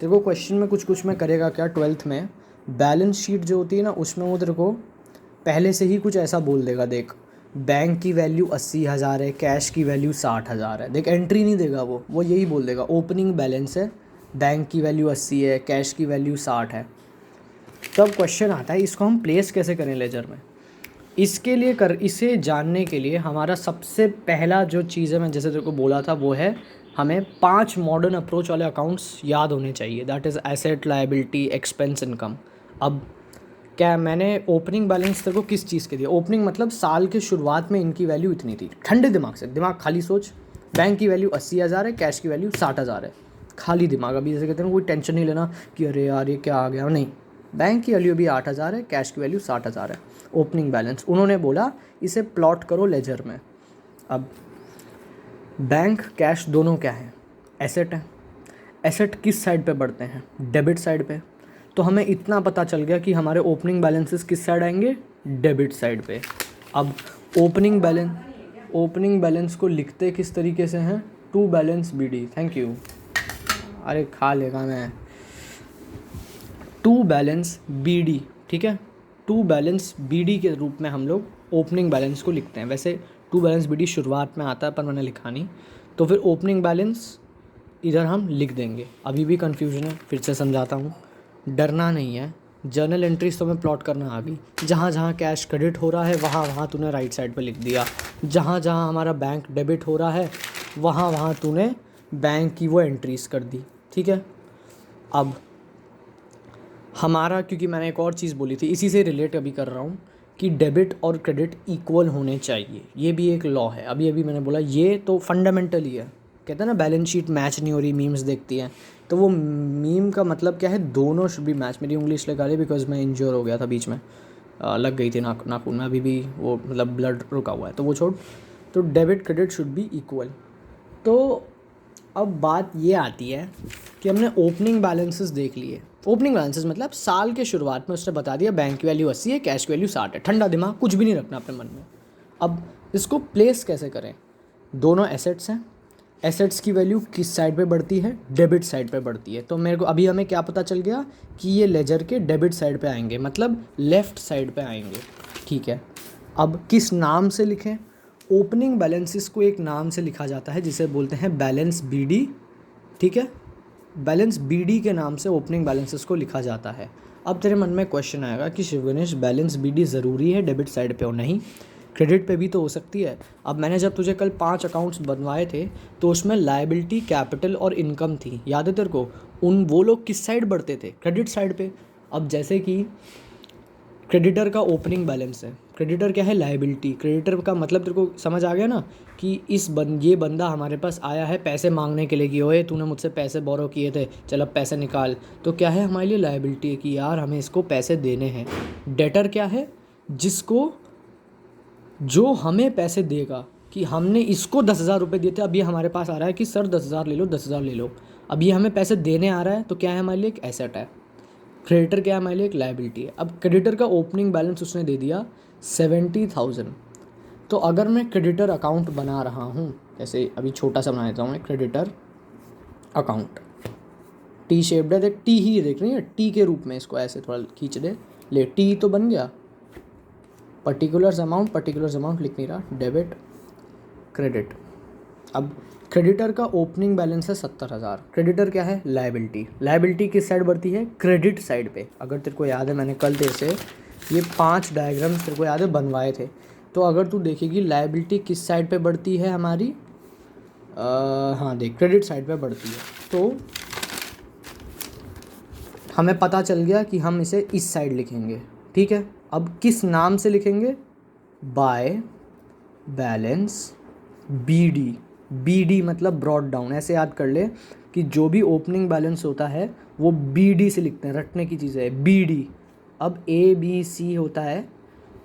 तेरे को क्वेश्चन में कुछ में करेगा क्या 12th में, बैलेंस शीट जो होती है ना उसमें वो तेरे को पहले से ही कुछ ऐसा बोल देगा, देख बैंक की वैल्यू 80,000 है, कैश की वैल्यू 60,000 है। देख एंट्री नहीं देगा वो यही बोल देगा ओपनिंग बैलेंस है, बैंक की वैल्यू 80 है, कैश की वैल्यू 60 है। तब क्वेश्चन आता है इसको हम प्लेस कैसे करें लेजर में। इसके लिए इसे जानने के लिए हमारा सबसे पहला जो चीज़ है, मैं जैसे तेरे को बोला था, वो है हमें 5 मॉडर्न अप्रोच वाले अकाउंट्स याद होने चाहिए। That is asset, liability, expense, income. अब क्या मैंने ओपनिंग बैलेंस तेरे को किस चीज़ के दिया, ओपनिंग मतलब साल के शुरुआत में इनकी वैल्यू इतनी थी। ठंडे दिमाग से, दिमाग खाली सोच, बैंक की वैल्यू 80,000 है, कैश की वैल्यू 60,000 है। खाली दिमाग, अभी जैसे कहते हैं कोई टेंशन नहीं लेना कि अरे यार ये क्या आ गया, नहीं। बैंक की वैल्यू भी 8,000 है, कैश की वैल्यू 60,000 है, ओपनिंग बैलेंस। उन्होंने बोला इसे प्लॉट करो लेजर में। अब बैंक कैश दोनों क्या है, एसेट है। एसेट किस साइड पे बढ़ते हैं, डेबिट साइड पे। तो हमें इतना पता चल गया कि हमारे ओपनिंग बैलेंसेस किस साइड आएंगे, डेबिट साइड पे। अब ओपनिंग बैलेंस को लिखते किस तरीके से हैं, to balance BD. Thank you, अरे खा लेगा मैं। टू बैलेंस बीडी, ठीक है, टू बैलेंस बीडी के रूप में हम लोग ओपनिंग बैलेंस को लिखते हैं। वैसे टू बैलेंस बीडी शुरुआत में आता है पर मैंने लिखा नहीं, तो फिर ओपनिंग बैलेंस इधर हम लिख देंगे। अभी भी कन्फ्यूजन है, फिर से समझाता हूँ, डरना नहीं है। जर्नल एंट्रीज तो मैं प्लॉट करना आ गई, जहाँ जहाँ कैश क्रेडिट हो रहा है वहाँ तूने राइट साइड पे लिख दिया, जहाँ जहाँ हमारा बैंक डेबिट हो रहा है वहाँ तूने बैंक की वो एंट्रीज कर दी, ठीक है। अब हमारा, क्योंकि मैंने एक और चीज़ बोली थी इसी से रिलेट अभी कर रहा हूँ कि डेबिट और क्रेडिट इक्वल होने चाहिए, ये भी एक लॉ है। अभी मैंने बोला ये तो फंडामेंटल ही है। कहते हैं ना बैलेंस शीट मैच नहीं हो रही, मीम्स देखती हैं, तो वो मीम का मतलब क्या है, दोनों शुड बी मैच। मेरी उंगली इसलिए गा रही बिकॉज मैं इंजोर हो गया था बीच में, लग गई थी नाखून में, अभी भी वो मतलब ब्लड रुका हुआ है, तो वो छोड़। तो debit credit should be equal. तो अब बात ये आती है कि हमने ओपनिंग बैलेंसेस देख लिए। ओपनिंग बैलेंसेस मतलब साल के शुरुआत में उसने बता दिया बैंक की वैल्यू 80 है, कैश की वैल्यू 60 है। ठंडा दिमाग, कुछ भी नहीं रखना अपने मन में। अब इसको प्लेस कैसे करें, दोनों एसेट्स हैं, एसेट्स की वैल्यू किस साइड पे बढ़ती है, डेबिट साइड पे बढ़ती है। तो मेरे को अभी हमें क्या पता चल गया कि ये लेजर के डेबिट साइड पे आएंगे, मतलब लेफ़्ट साइड पे आएंगे, ठीक है। अब किस नाम से लिखें, ओपनिंग बैलेंसेस को एक नाम से लिखा जाता है जिसे बोलते हैं बैलेंस बीडी, ठीक है। बैलेंस बीडी के नाम से ओपनिंग बैलेंसेस को लिखा जाता है। अब तेरे मन में क्वेश्चन आएगा कि शिव गणेश बैलेंस बीडी ज़रूरी है डेबिट साइड पे हो, नहीं, क्रेडिट पे भी तो हो सकती है। अब मैंने जब तुझे कल 5 अकाउंट्स बनवाए थे तो उसमें लायबिलिटी, कैपिटल और इनकम थी, याद है तेरे को। वो लोग किस साइड बढ़ते थे, क्रेडिट साइड पे। अब जैसे कि क्रेडिटर का ओपनिंग बैलेंस है, क्रेडिटर क्या है, लायबिलिटी। क्रेडिटर का मतलब तेरे को समझ आ गया ना कि ये बंदा हमारे पास आया है पैसे मांगने के लिए कि ओए तूने मुझसे पैसे बोरो किए थे, चल अब पैसे निकाल। तो क्या है, हमारे लिए लायबिलिटी है कि यार हमें इसको पैसे देने हैं। डेटर क्या है, जो हमें पैसे देगा, कि हमने इसको 10,000 रुपये दिए थे, अब ये हमारे पास आ रहा है कि सर 10,000 ले लो, 10,000 ले लो। अब ये हमें पैसे देने आ रहा है, तो क्या है, हमारे लिए एक एसेट है। क्रेडिटर क्या है, हमारे लिए एक लायबिलिटी है। अब क्रेडिटर का ओपनिंग बैलेंस उसने दे दिया 70,000। तो अगर मैं क्रेडिटर अकाउंट बना रहा हूँ, जैसे अभी छोटा सा बना देता हूँ मैं, क्रेडिटर अकाउंट टी शेप्ड है, देख टी ही देख रही है, टी के रूप में इसको ऐसे थोड़ा खींच दे, ले टी तो बन गया। पर्टिकुलर्स अमाउंट लिख नहीं रहा, डेबिट क्रेडिट। अब क्रेडिटर का ओपनिंग बैलेंस है 70,000। क्रेडिटर क्या है? लायबिलिटी। लायबिलिटी किस साइड बढ़ती है? क्रेडिट साइड पे। अगर तेरे को याद है मैंने कल तेरे से ये 5 डायग्राम्स तेरे को याद है बनवाए थे। तो अगर तू देखेगी लायबिलिटी किस साइड पे बढ़ती है हमारी, हाँ देख क्रेडिट साइड पे बढ़ती है। तो हमें पता चल गया कि हम इसे इस साइड लिखेंगे, ठीक है। अब किस नाम से लिखेंगे? By balance BD। BD मतलब ब्रॉड डाउन। ऐसे याद कर ले कि जो भी ओपनिंग बैलेंस होता है वो BD से लिखते हैं, रटने की चीज़ है BD। अब ABC होता है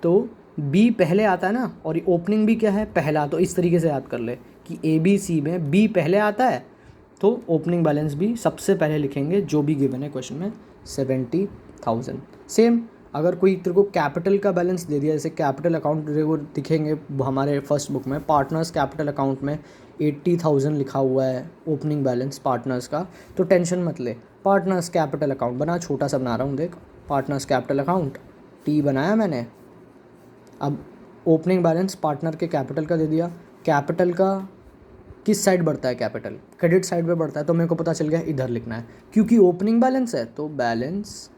तो B पहले आता है ना, और ओपनिंग भी क्या है? पहला। तो इस तरीके से याद कर ले कि ABC में B पहले आता है तो ओपनिंग बैलेंस भी सबसे पहले लिखेंगे जो भी गिवन है क्वेश्चन में, 70,000। सेम अगर कोई तेरे को कैपिटल का बैलेंस दे दिया, जैसे कैपिटल अकाउंट वो दिखेंगे हमारे फर्स्ट बुक में, पार्टनर्स कैपिटल अकाउंट में 80,000 लिखा हुआ है ओपनिंग बैलेंस पार्टनर्स का, तो टेंशन मत ले। पार्टनर्स कैपिटल अकाउंट बना, छोटा सा बना रहा हूँ देख, पार्टनर्स कैपिटल अकाउंट T बनाया मैंने। अब ओपनिंग बैलेंस पार्टनर के कैपिटल का दे दिया। कैपिटल का किस साइड बढ़ता है? कैपिटल क्रेडिट साइड पे बढ़ता है, तो मेरे को पता चल गया इधर लिखना है क्योंकि ओपनिंग बैलेंस है। तो बैलेंस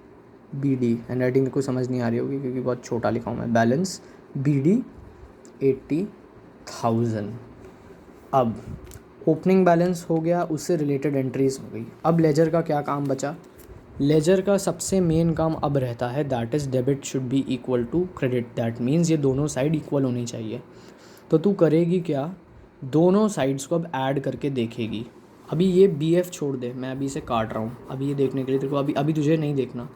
BD, हैंड राइटिंग को समझ नहीं आ रही होगी क्योंकि बहुत छोटा लिखा हूँ मैं, बैलेंस BD 80,000। अब ओपनिंग बैलेंस हो गया, उससे रिलेटेड एंट्रीज हो गई। अब लेजर का क्या काम बचा? लेजर का सबसे मेन काम अब रहता है that is debit should be equal to credit. That means ये दोनों साइड इक्वल होनी चाहिए। तो तू करेगी क्या? दोनों साइड्स को अब ऐड करके देखेगी। अभी ये BF छोड़ दे, मैं अभी इसे काट रहा हूँ अभी ये देखने के लिए तेरे को, अभी तुझे नहीं देखना।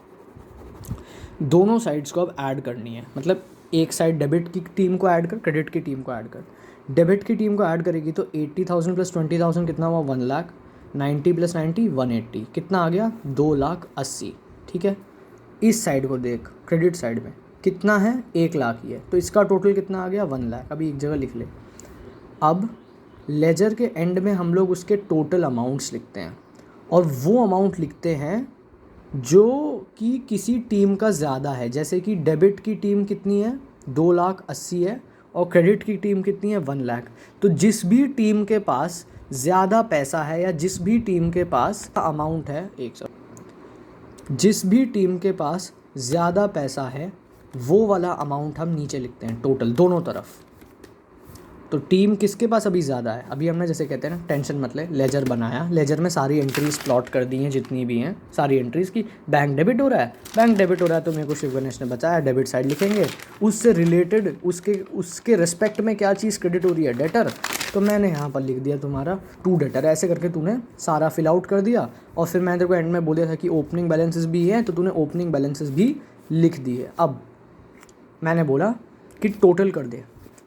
दोनों साइड्स को अब ऐड करनी है, मतलब एक साइड डेबिट की टीम को ऐड कर, क्रेडिट की टीम को ऐड कर। डेबिट की टीम को ऐड करेगी तो 80,000 प्लस 20,000 कितना हुआ? 1 लाख। 90 प्लस 90 180, कितना आ गया? 2,80,000, ठीक है। इस साइड को देख, क्रेडिट साइड में कितना है? 1 लाख ही है, तो इसका टोटल कितना आ गया? 1 लाख। अभी एक जगह लिख ले। अब लेजर के एंड में हम लोग उसके टोटल अमाउंट्स लिखते हैं, और वो अमाउंट लिखते हैं जो कि किसी टीम का ज़्यादा है। जैसे कि डेबिट की टीम कितनी है? 2,80,000 है, और क्रेडिट की टीम कितनी है? 1 लाख। तो जिस भी टीम के पास ज़्यादा पैसा है या जिस भी टीम के पास अमाउंट है, जिस भी टीम के पास ज़्यादा पैसा है वो वाला अमाउंट हम नीचे लिखते हैं, टोटल दोनों तरफ। तो टीम किसके पास अभी ज़्यादा है? अभी हमने जैसे कहते हैं ना, टेंशन मत ले, लेजर बनाया, लेजर में सारी एंट्रीज प्लॉट कर दी हैं जितनी भी हैं, सारी एंट्रीज़ की। बैंक डेबिट हो रहा है, बैंक डेबिट हो रहा है तो मेरे को शिव गणेश ने बताया डेबिट साइड लिखेंगे। उससे रिलेटेड उसके रिस्पेक्ट में क्या चीज़ क्रेडिट हो रही है? डेटर। तो मैंने यहाँ पर लिख दिया तुम्हारा 2 डेटर। ऐसे करके तूने सारा फिल आउट कर दिया, और फिर मैंने तेरे को एंड में बोल दिया था कि ओपनिंग बैलेंसेस भी हैं, तो तूने ओपनिंग बैलेंसेस भी लिख दिए। अब मैंने बोला कि टोटल कर दे,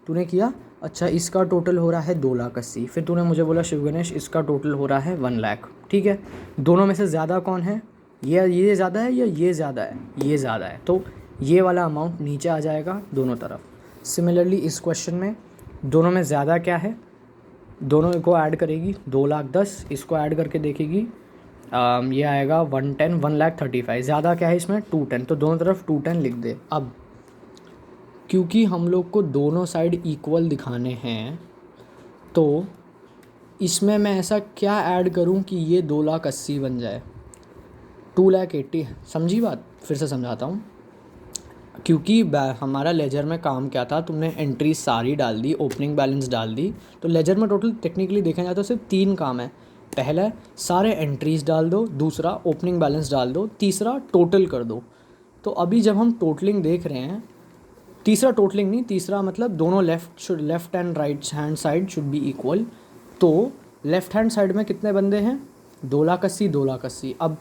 तूने किया। अच्छा, इसका टोटल हो रहा है 2,80,000। फिर तूने मुझे बोला शिव गणेश इसका टोटल हो रहा है 1 लाख, ठीक है। दोनों में से ज़्यादा कौन है? ये ज़्यादा है या ये ज़्यादा है? ये ज़्यादा है, तो ये वाला अमाउंट नीचे आ जाएगा दोनों तरफ। सिमिलरली इस क्वेश्चन में दोनों में ज़्यादा क्या है? दोनों को ऐड करेगी 2,10,000, इसको ऐड करके देखेगी ये आएगा 110, 1,35,000। ज़्यादा क्या है इसमें? 210, तो दोनों तरफ 210 लिख दे। अब क्योंकि हम लोग को दोनों साइड इक्वल दिखाने हैं, तो इसमें मैं ऐसा क्या ऐड करूं कि ये 2,80,000 बन जाए? 2,80,000। समझी बात? फिर से समझाता हूं। क्योंकि हमारा लेजर में काम क्या था, तुमने एंट्री सारी डाल दी, ओपनिंग बैलेंस डाल दी, तो लेजर में टोटल टेक्निकली देखा जाए तो सिर्फ 3 काम है। पहला, सारे एंट्रीज डाल दो। दूसरा, ओपनिंग बैलेंस डाल दो। तीसरा, टोटल कर दो। तो अभी जब हम टोटलिंग देख रहे हैं, तीसरा टोटलिंग नहीं, तीसरा मतलब दोनों left and right hand side should be equal. तो लेफ़्ट हैंड साइड में कितने बंदे हैं? 2,80,000, 2,80,000। अब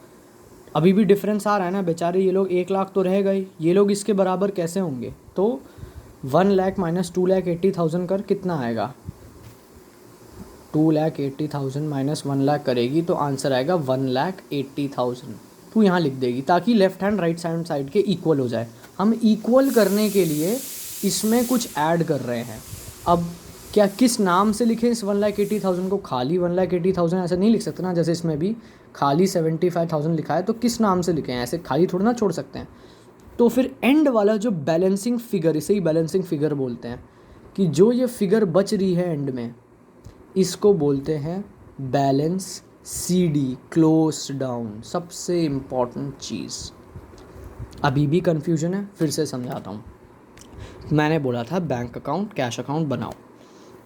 अभी भी डिफरेंस आ रहा है ना, बेचारे ये लोग 1 लाख तो रह गए, ये लोग इसके बराबर कैसे होंगे? तो 1 लाख माइनस 2,80,000 कर कितना आएगा? 2,80,000 माइनस 1 लाख करेगी तो आंसर आएगा 1,80,000। तू यहाँ लिख देगी ताकि left hand right hand side के इक्वल हो जाए। हम इक्वल करने के लिए इसमें कुछ ऐड कर रहे हैं। अब क्या किस नाम से लिखें इस 1,80,000 को? खाली 1,80,000 ऐसे नहीं लिख सकते ना, जैसे इसमें भी खाली 75,000 लिखा है, तो किस नाम से लिखें? ऐसे खाली थोड़ा ना छोड़ सकते हैं। तो फिर एंड वाला जो बैलेंसिंग फिगर, इसे ही बैलेंसिंग फिगर बोलते हैं, कि जो ये फिगर बच रही है एंड में, इसको बोलते हैं बैलेंस CD, क्लोज डाउन। सबसे इम्पॉर्टेंट चीज़, अभी भी कन्फ्यूजन है, फिर से समझाता हूँ। मैंने बोला था बैंक अकाउंट, कैश अकाउंट बनाओ,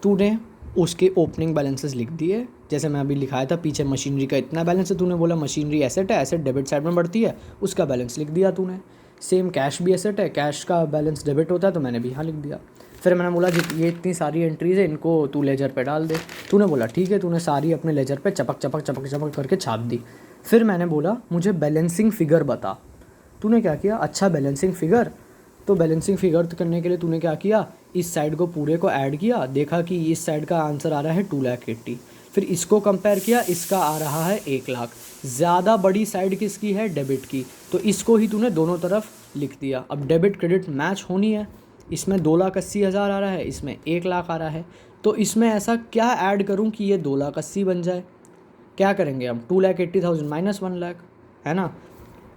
तूने उसके ओपनिंग बैलेंसेस लिख दिए, जैसे मैं अभी लिखाया था पीछे मशीनरी का इतना बैलेंस है, तूने बोला मशीनरी एसेट है, एसेट डेबिट साइड में बढ़ती है, उसका बैलेंस लिख दिया तूने। सेम कैश भी एसेट है, कैश का बैलेंस डेबिट होता है, तो मैंने भी यहाँ लिख दिया। फिर मैंने बोला ये इतनी सारी एंट्रीज है, इनको तू लेजर पे डाल दे। तूने बोला ठीक है, तूने सारी अपने लेजर पे चपक चपक चपक चपक करके छाप दी। फिर मैंने बोला मुझे बैलेंसिंग फ़िगर बता। तूने क्या किया, अच्छा बैलेंसिंग फ़िगर, तो बैलेंसिंग फिगर करने के लिए तूने क्या किया, इस साइड को पूरे को ऐड किया, देखा कि इस साइड का आंसर आ रहा है 2,80,000। फिर इसको कंपेयर किया, इसका आ रहा है 1,00,000। ज़्यादा बड़ी साइड किसकी है, डेबिट की, तो इसको ही तूने दोनों तरफ लिख दिया। अब डेबिट क्रेडिट मैच होनी है, इसमें 2,80,000 आ रहा है, इसमें 1,00,000 आ रहा है, तो इसमें ऐसा क्या ऐड करूँ कि ये 2,80,000 बन जाए। क्या करेंगे हम, 2,80,000 माइनस 1,00,000, है ना।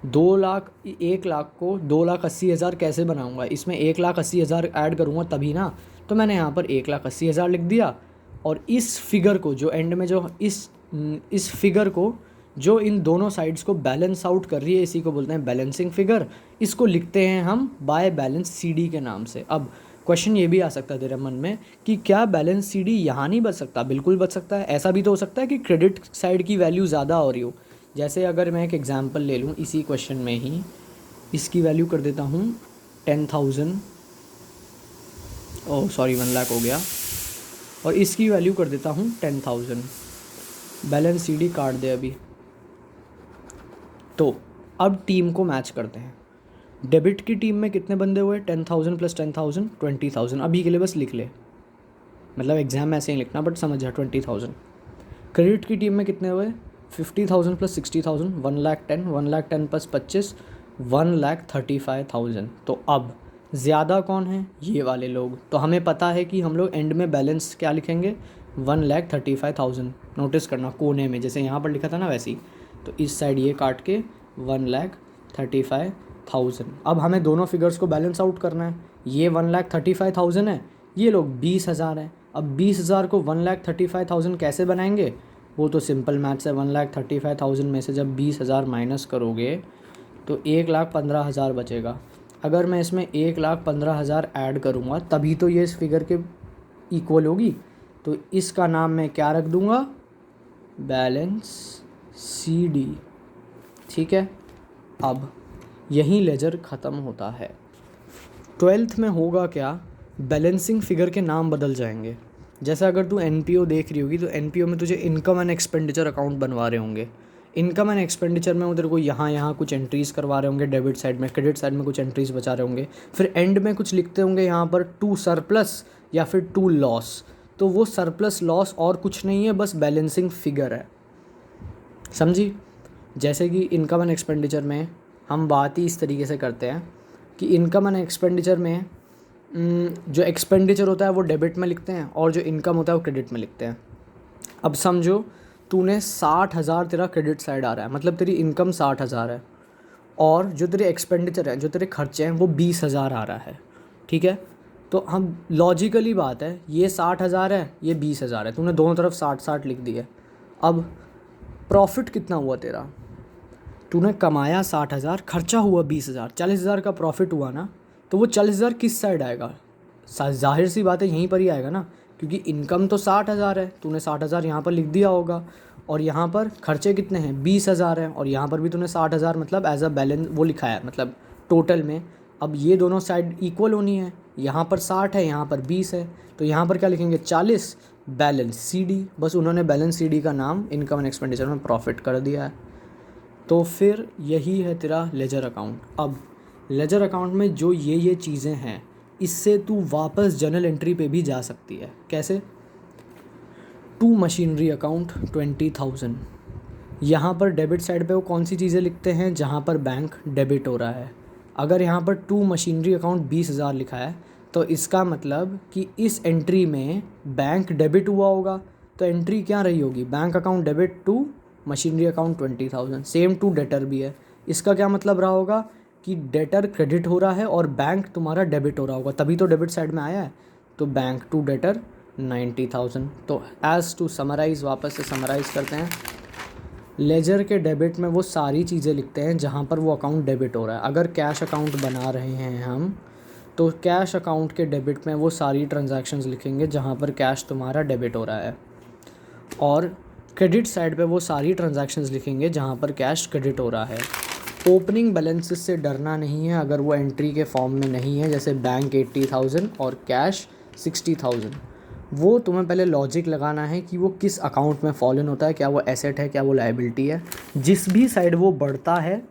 2,00,000 1,00,000 को 2,80,000 कैसे बनाऊंगा, इसमें 1,80,000 ऐड करूँगा तभी ना। तो मैंने यहाँ पर 1,80,000 लिख दिया, और इस फिगर को जो एंड में जो इस फिगर को जो इन दोनों साइड्स को बैलेंस आउट कर रही है, इसी को बोलते हैं बैलेंसिंग फिगर। इसको लिखते हैं हम बाय बैलेंस CD के नाम से। अब क्वेश्चन ये भी आ सकता है तेरे मन में कि क्या बैलेंस CD यहाँ नहीं बच सकता, बिल्कुल बच सकता है। ऐसा भी तो हो सकता है कि क्रेडिट साइड की वैल्यू ज़्यादा हो रही हो। जैसे अगर मैं एक एग्जांपल ले लूँ इसी क्वेश्चन में ही, इसकी वैल्यू कर देता हूँ 10,000, ओह सॉरी 1,00,000 हो गया, और इसकी वैल्यू कर देता हूँ 10,000। बैलेंस CD काट दे अभी। तो अब टीम को मैच करते हैं। डेबिट की टीम में कितने बंदे हुए, 10,000 प्लस 10,000 20,000। अभी के लिए बस लिख ले, मतलब एग्जाम में ऐसे ही लिखना, बट समझ जा 20,000। क्रेडिट की टीम में कितने हुए, 50,000 प्लस 60,000 1,10,000, 1,10,000 प्लस 25 1,35,000। तो अब ज़्यादा कौन है, ये वाले लोग। तो हमें पता है कि हम लोग एंड में बैलेंस क्या लिखेंगे, 1,35,000। नोटिस करना कोने में जैसे यहाँ पर लिखा था ना वैसे ही, तो इस साइड ये काट के 1,35,000। अब हमें दोनों फिगर्स को बैलेंस आउट करना है। ये 1,35,000 है, ये लोग 20,000 है। अब 20,000 को 1,35,000 कैसे बनाएंगे, वो तो सिंपल मैथ्स है। 1,35,000 में से जब 20,000 माइनस करोगे तो 1,15,000 बचेगा। अगर मैं इसमें 1,15,000 ऐड करूँगा तभी तो ये इस फिगर के इक्वल होगी। तो इसका नाम मैं क्या रख दूँगा, बैलेंस CD। ठीक है, अब यहीं लेजर ख़त्म होता है। 12th में होगा क्या, बैलेंसिंग फिगर के नाम बदल जाएंगे। जैसे अगर तू NPO देख रही होगी तो NPO में तुझे इनकम एंड एक्सपेंडिचर अकाउंट बनवा रहे होंगे। इनकम एंड एक्सपेंडिचर में उधर को यहाँ कुछ एंट्रीज़ करवा रहे होंगे डेबिट साइड में, क्रेडिट साइड में कुछ एंट्रीज़ बचा रहे होंगे, फिर एंड में कुछ लिखते होंगे यहाँ पर टू सरप्लस या फिर टू लॉस। तो वो सरप्लस लॉस और कुछ नहीं है, बस बैलेंसिंग फिगर है, समझी। जैसे कि इनकम एंड एक्सपेंडिचर में हम बात ही इस तरीके से करते हैं कि इनकम एंड एक्सपेंडिचर में जो एक्सपेंडिचर होता है वो डेबिट में लिखते हैं और जो इनकम होता है वो क्रेडिट में लिखते हैं। अब समझो तूने 60,000 तेरा क्रेडिट साइड आ रहा है, मतलब तेरी इनकम 60,000 है, और जो तेरे एक्सपेंडिचर है, जो तेरे खर्चे हैं वो 20,000 आ रहा है। ठीक है, तो हम लॉजिकली बात है, ये 60,000 है, ये 20,000 है, तूने दोनों तरफ 60-60 लिख दिए। अब प्रॉफिट कितना हुआ तेरा, तूने कमाया 60,000, खर्चा हुआ 20,000, 40,000 का प्रॉफिट हुआ ना। तो वो 40,000 किस साइड आएगा, जाहिर सी बात है यहीं पर ही आएगा ना, क्योंकि इनकम तो 60,000 है, तूने 60,000 यहाँ पर लिख दिया होगा, और यहाँ पर खर्चे कितने हैं 20,000 है, और यहाँ पर भी तूने 60,000 मतलब एज अ बैलेंस वो लिखा है, मतलब टोटल में। अब ये दोनों साइड इक्वल होनी है, यहाँ पर 60 है, यहाँ पर 20 है, तो यहाँ पर क्या लिखेंगे 40, बैलेंस CD। बस उन्होंने बैलेंस CD का नाम इनकम एंड एक्सपेंडिचर में प्रॉफिट कर दिया है। तो फिर यही है तेरा लेजर अकाउंट। अब लेजर अकाउंट में जो ये चीज़ें हैं, इससे तू वापस जर्नल एंट्री पे भी जा सकती है। कैसे, टू मशीनरी अकाउंट 20,000, यहाँ पर डेबिट साइड पे वो कौन सी चीज़ें लिखते हैं जहाँ पर बैंक डेबिट हो रहा है। अगर यहाँ पर टू मशीनरी अकाउंट 20,000 लिखा है तो इसका मतलब कि इस एंट्री में बैंक डेबिट हुआ होगा, तो एंट्री क्या रही होगी, bank account debit to machinery account 20,000। Same to debtor भी है, इसका क्या मतलब रहा होगा कि डेटर क्रेडिट हो रहा है और बैंक तुम्हारा डेबिट हो रहा होगा, तभी तो डेबिट साइड में आया है। तो बैंक टू डेटर 90,000। तो एज़ टू समराइज़, वापस से समराइज़ करते हैं, लेजर के डेबिट में वो सारी चीज़ें लिखते हैं जहाँ पर वो अकाउंट डेबिट हो रहा है। अगर कैश अकाउंट बना रहे हैं हम, तो कैश अकाउंट के डेबिट में वो सारी ट्रांजैक्शंस लिखेंगे जहाँ पर कैश तुम्हारा डेबिट हो रहा है, और क्रेडिट साइड पे वो सारी ट्रांजैक्शंस लिखेंगे जहाँ पर कैश क्रेडिट हो रहा है। ओपनिंग बैलेंसेस से डरना नहीं है अगर वो एंट्री के फॉर्म में नहीं है, जैसे बैंक 80,000 और कैश 60,000। वो तुम्हें पहले लॉजिक लगाना है कि वो किस अकाउंट में फॉल इन होता है, क्या वो एसेट है, क्या वो लायबिलिटी है। जिस भी साइड वो बढ़ता है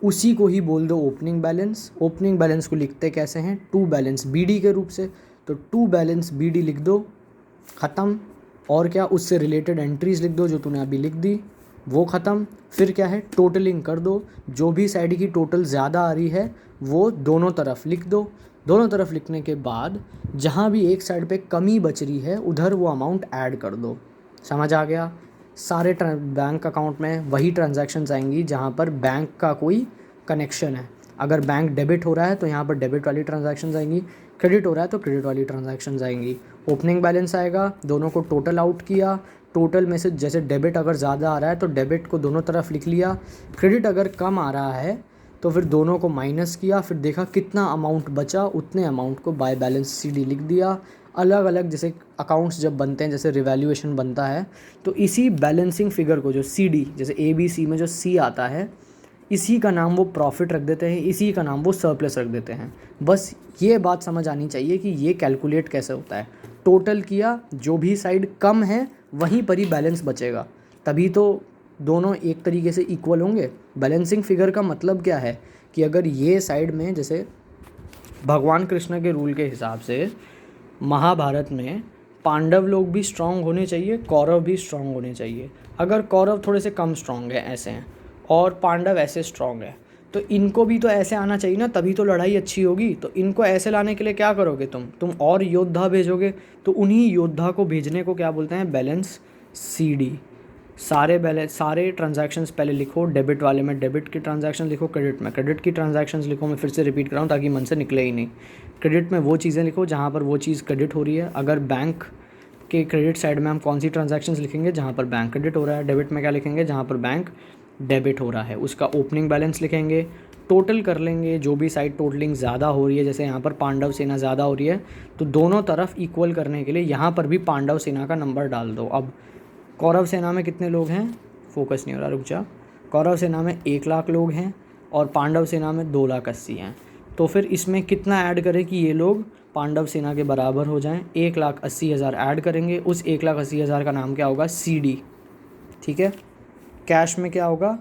उसी को ही बोल दो ओपनिंग बैलेंस। ओपनिंग बैलेंस को लिखते कैसे हैं, टू बैलेंस BD के रूप से, तो टू बैलेंस BD लिख दो, ख़त्म। और क्या, उससे रिलेटेड एंट्रीज़ लिख दो जो तूने अभी लिख दी, वो ख़त्म। फिर क्या है, टोटलिंग कर दो, जो भी साइड की टोटल ज़्यादा आ रही है वो दोनों तरफ लिख दो। दोनों तरफ लिखने के बाद जहाँ भी एक साइड पे कमी बच रही है उधर वो अमाउंट ऐड कर दो। समझ आ गया? सारे बैंक अकाउंट में वही ट्रांजैक्शंस आएंगी जहाँ पर बैंक का कोई कनेक्शन है। अगर बैंक डेबिट हो रहा है तो यहाँ पर डेबिट वाली ट्रांजैक्शंस आएंगी, क्रेडिट हो रहा है तो क्रेडिट वाली ट्रांजैक्शंस आएंगी। ओपनिंग बैलेंस आएगा, दोनों को टोटल आउट किया, टोटल में से जैसे डेबिट अगर ज़्यादा आ रहा है तो डेबिट को दोनों तरफ लिख लिया, क्रेडिट अगर कम आ रहा है तो फिर दोनों को माइनस किया, फिर देखा कितना अमाउंट बचा, उतने अमाउंट को बाय बैलेंस CD लिख दिया। अलग अलग जैसे अकाउंट्स जब बनते हैं, जैसे रिवैल्यूएशन बनता है, तो इसी बैलेंसिंग फिगर को जो CD, जैसे ABC में जो C आता है, इसी का नाम वो प्रॉफिट रख देते हैं, इसी का नाम वो सरप्लस रख देते हैं। बस ये बात समझ आनी चाहिए कि ये कैलकुलेट कैसे होता है। टोटल किया, जो भी साइड कम है वहीं पर ही बैलेंस बचेगा, तभी तो दोनों एक तरीके से इक्वल होंगे। बैलेंसिंग फिगर का मतलब क्या है कि अगर ये साइड में, जैसे भगवान कृष्ण के रूल के हिसाब से महाभारत में पांडव लोग भी स्ट्रांग होने चाहिए, कौरव भी स्ट्रांग होने चाहिए। अगर कौरव थोड़े से कम स्ट्रांग है ऐसे हैं और पांडव ऐसे स्ट्रांग है, तो इनको भी तो ऐसे आना चाहिए ना, तभी तो लड़ाई अच्छी होगी। तो इनको ऐसे लाने के लिए क्या करोगे तुम और योद्धा भेजोगे, तो उन्हीं योद्धा को भेजने को क्या बोलते हैं, बैलेंस CD। सारे ट्रांजैक्शंस पहले लिखो, डेबिट वाले में डेबिट की ट्रांजैक्शन लिखो, क्रेडिट में क्रेडिट की ट्रांजैक्शंस लिखो। मैं फिर से रिपीट कर रहा हूँ ताकि मन से निकले ही नहीं। क्रेडिट में वो चीज़ें लिखो जहाँ पर वो चीज़ क्रेडिट हो रही है। अगर बैंक के क्रेडिट साइड में हम कौन सी ट्रांजैक्शंस लिखेंगे, जहाँ पर बैंक क्रेडिट हो रहा है। डेबिट में क्या लिखेंगे, जहाँ पर बैंक डेबिट हो रहा है, उसका ओपनिंग बैलेंस लिखेंगे। टोटल कर लेंगे, जो भी साइड टोटलिंग ज़्यादा हो रही है, जैसे यहाँ पर पांडव सेना ज़्यादा हो रही है, तो दोनों तरफ इक्वल करने के लिए यहाँ पर भी पांडव सेना का नंबर डाल दो। अब कौरव सेना में कितने लोग हैं, फोकस नहीं हो रहा, रुक जा। कौरव सेना में 1 लाख लोग हैं और पांडव सेना में 2,80,000 हैं। तो फिर इसमें कितना ऐड करें कि ये लोग पांडव सेना के बराबर हो जाएं, 1,80,000 ऐड करेंगे। उस 1,80,000 का नाम क्या होगा, CD। ठीक है। कैश में क्या होगा,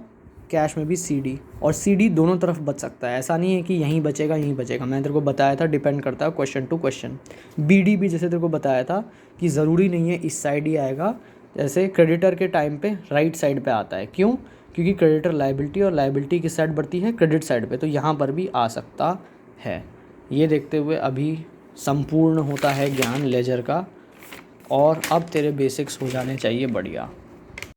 कैश में भी CD, और CD दोनों तरफ बच सकता है। ऐसा नहीं है कि यहीं बचेगा यहीं बचेगा, मैंने तेरे को बताया था डिपेंड करता है क्वेश्चन टू क्वेश्चन। BD भी जैसे तेरे को बताया था कि ज़रूरी नहीं है इस साइड ही आएगा, जैसे क्रेडिटर के टाइम पे राइट साइड पे आता है। क्यों, क्योंकि क्रेडिटर लायबिलिटी, और लायबिलिटी किस साइड बढ़ती है, क्रेडिट साइड पे, तो यहाँ पर भी आ सकता है। ये देखते हुए अभी संपूर्ण होता है ज्ञान लेजर का, और अब तेरे बेसिक्स हो जाने चाहिए बढ़िया।